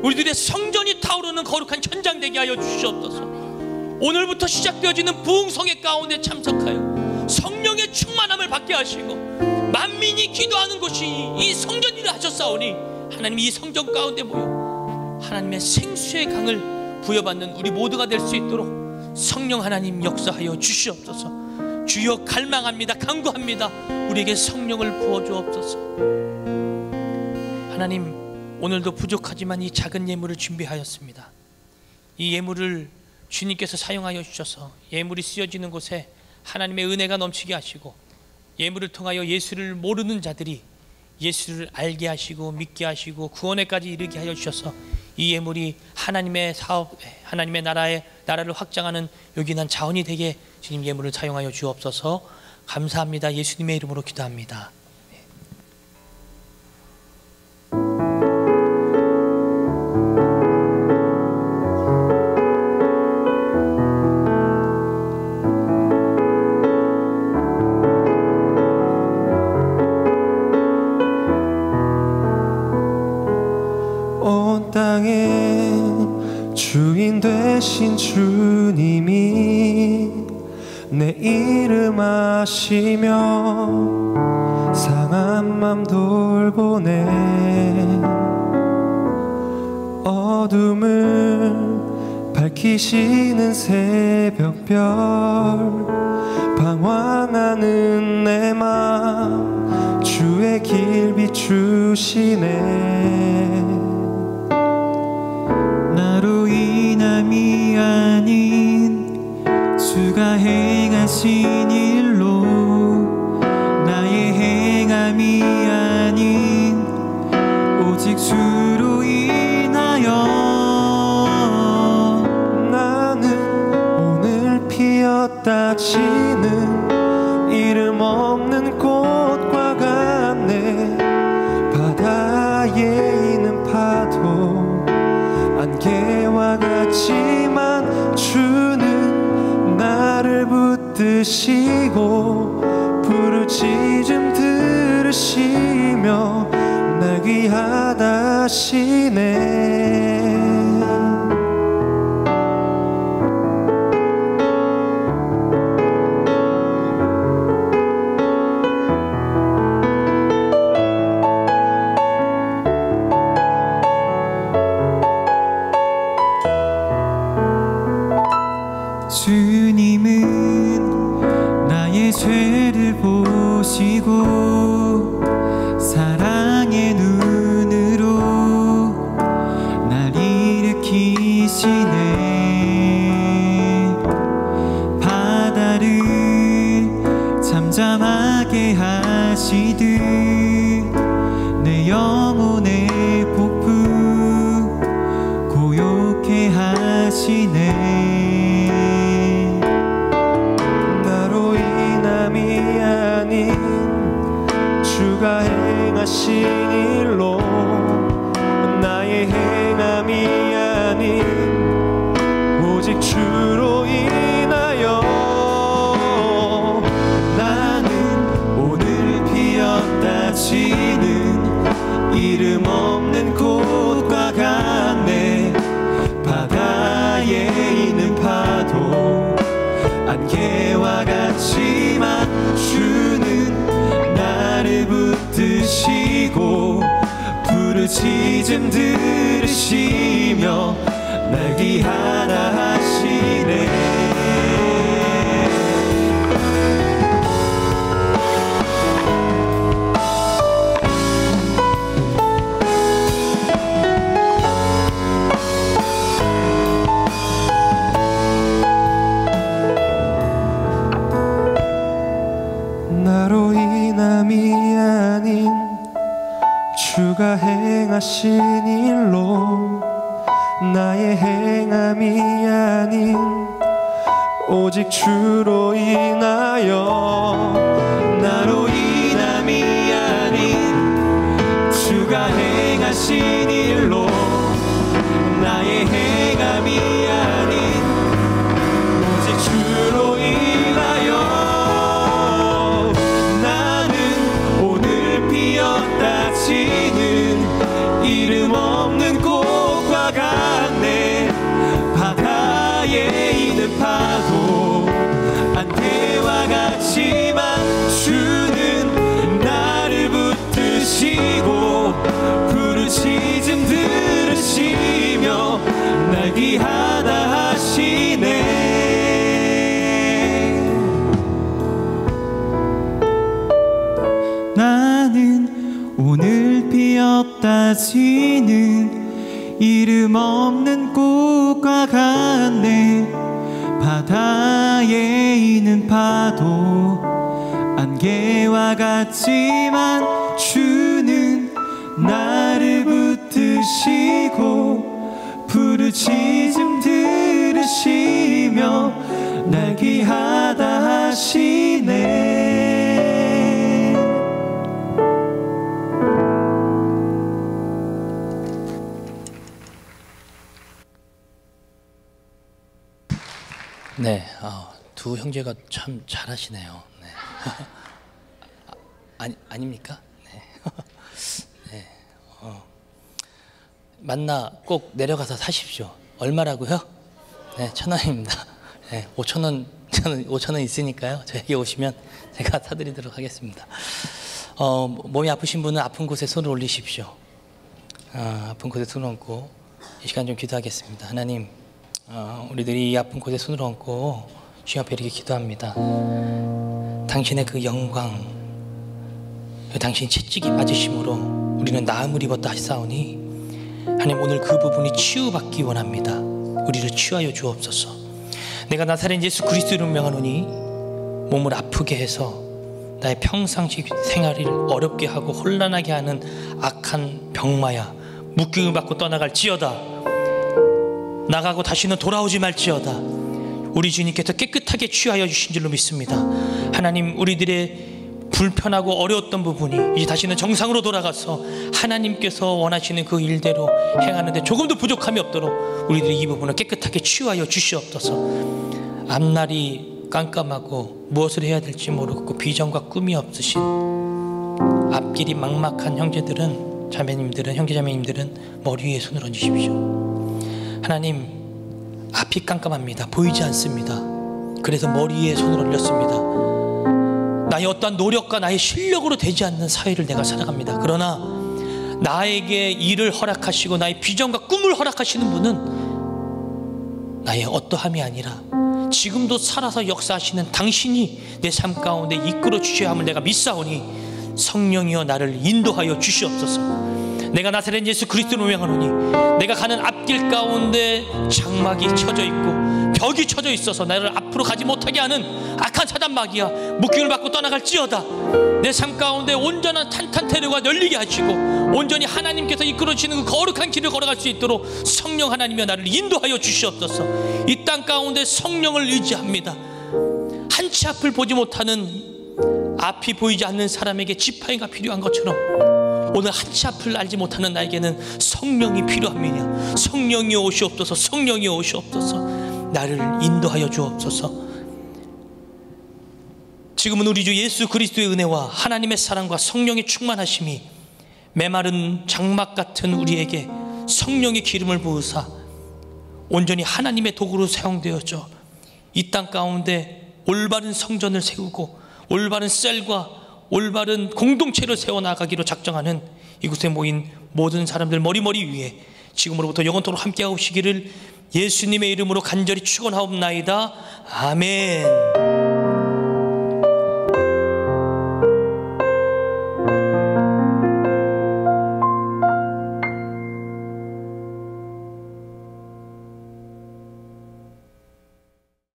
우리들의 성전이 타오르는 거룩한 현장 되게 하여 주시옵소서. 오늘부터 시작되어지는 부흥성회 가운데 참석하여 성령의 충만함을 받게 하시고 만민이 기도하는 곳이 이 성전이라 하셨사오니 하나님 이 성전 가운데 모여 하나님의 생수의 강을 부여받는 우리 모두가 될 수 있도록 성령 하나님 역사하여 주시옵소서. 주여 갈망합니다. 간구합니다. 우리에게 성령을 부어주옵소서. 하나님 오늘도 부족하지만 이 작은 예물을 준비하였습니다. 이 예물을 주님께서 사용하여 주셔서 예물이 쓰여지는 곳에 하나님의 은혜가 넘치게 하시고 예물을 통하여 예수를 모르는 자들이 예수를 알게 하시고 믿게 하시고 구원에까지 이르게 하여 주셔서 이 예물이 하나님의 사업, 하나님의 나라를 확장하는 요긴한 자원이 되게 주님 예물을 사용하여 주옵소서. 감사합니다. 예수님의 이름으로 기도합니다. 온 땅의 주인 되신 주님이 내 이름 아시며 상한 맘 돌보네. 어둠을 밝히시는 새벽별 방황하는 내 맘 주의 길 비추시네. 나로 인함이 아닌 주가 행하신 일로 나의 행함이 아닌 오직 주로 인하여 나는 오늘 피었다 지는 이름 없는 꽃과 같네. 바다에 있는 파도 안개와 같지만 주는 나를 붙드시고 부르짖음 들으시며 날 귀하다 하시네. 주님은 나의 죄를 보시고 사랑의 눈으로 날 일으키시네. 바다를 잠잠하게 하시듯 내 영혼의 폭풍 고요케 하시네. 주가 행하신 일로 나의 행함이 아닌 오직 주로 인하여 나는 오늘 피었다 지는 이름 없는 꽃과 같네. 바다에 있는 파도 안개와 같지만 주는 나를 붙드시고 부르짖음 들으시며 날 귀하다 하시네. 나로 인함이 아닌 주가 행하신 일로 나의 행함이 아닌 오직 주로 인하여 나로 인함이 아닌 주가 행하신 일로 나의 행함이 아닌 오직 주로 인하여 나는 오늘 피어 같네. 바다에 있는 파도 안개와 같지만 주는 나를 붙드시고 부르짖음 들으시며 날 귀하다 하시네. 나는 오늘 피었다 지는 이름 없는 꽃과 같네. 바다에 있는 파도 안개와 같지만 주는 나를 붙드시고 부르짖음 들으시며 날 귀하다 하시네. 네, 두 형제가 참 잘하시네요. 네. 아닙니까? 네. 네. 만나 꼭 내려가서 사십시오. 얼마라고요? 네, 1,000원입니다. 네, 5,000원, 저는 5,000원 있으니까요. 저에게 오시면 제가 사드리도록 하겠습니다. 몸이 아프신 분은 아픈 곳에 손을 올리십시오. 아픈 곳에 손을 얹고 이 시간 좀 기도하겠습니다. 하나님, 우리들이 이 아픈 곳에 손을 얹고 주님 앞에 이렇게 기도합니다. 당신의 그 영광, 당신 채찍이 맞으심으로 우리는 나음을 입었다 하시사오니 하나님, 오늘 그 부분이 치유받기 원합니다. 우리를 치유하여 주옵소서. 내가 나사렛 예수 그리스도를 명하노니 몸을 아프게 해서 나의 평상시 생활을 어렵게 하고 혼란하게 하는 악한 병마야 묶임을 받고 떠나갈지어다. 나가고 다시는 돌아오지 말지어다. 우리 주님께서 깨끗하게 치유하여 주신 줄로 믿습니다. 하나님, 우리들의 불편하고 어려웠던 부분이 이제 다시는 정상으로 돌아가서 하나님께서 원하시는 그 일대로 행하는데 조금도 부족함이 없도록 우리들이 이 부분을 깨끗하게 치유하여 주시옵소서. 앞날이 깜깜하고 무엇을 해야 될지 모르고 비전과 꿈이 없으신 앞길이 막막한 형제들은, 자매님들은, 형제자매님들은 머리 위에 손을 얹으십시오. 하나님, 앞이 깜깜합니다. 보이지 않습니다. 그래서 머리 위에 손을 올렸습니다. 나의 어떠한 노력과 나의 실력으로 되지 않는 사회를 내가 살아갑니다. 그러나 나에게 일을 허락하시고 나의 비전과 꿈을 허락하시는 분은 나의 어떠함이 아니라 지금도 살아서 역사하시는 당신이 내 삶 가운데 이끌어 주셔야 함을 내가 믿사오니 성령이여 나를 인도하여 주시옵소서. 내가 나사렛 예수 그리스도를 명하노니 내가 가는 앞길 가운데 장막이 쳐져 있고 벽이 쳐져 있어서 나를 앞으로 가지 못하게 하는 악한 사단 마귀야 묶임을 받고 떠나갈지어다. 내 삶 가운데 온전한 탄탄태르가 열리게 하시고 온전히 하나님께서 이끌어주시는 그 거룩한 길을 걸어갈 수 있도록 성령 하나님이여 나를 인도하여 주시옵소서. 이 땅 가운데 성령을 의지합니다. 한치 앞을 보지 못하는, 앞이 보이지 않는 사람에게 지팡이가 필요한 것처럼 오늘 한치 앞을 알지 못하는 나에게는 성령이 필요합니다. 성령이 오시옵소서. 성령이 오시옵소서. 나를 인도하여 주옵소서. 지금은 우리 주 예수 그리스도의 은혜와 하나님의 사랑과 성령의 충만하심이 메마른 장막 같은 우리에게 성령의 기름을 부으사 온전히 하나님의 도구로 사용되어져 이 땅 가운데 올바른 성전을 세우고 올바른 셀과 올바른 공동체를 세워나가기로 작정하는 이곳에 모인 모든 사람들 머리머리 위에 지금으로부터 영원토록 함께하시기를 예수님의 이름으로 간절히 축원하옵나이다. 아멘.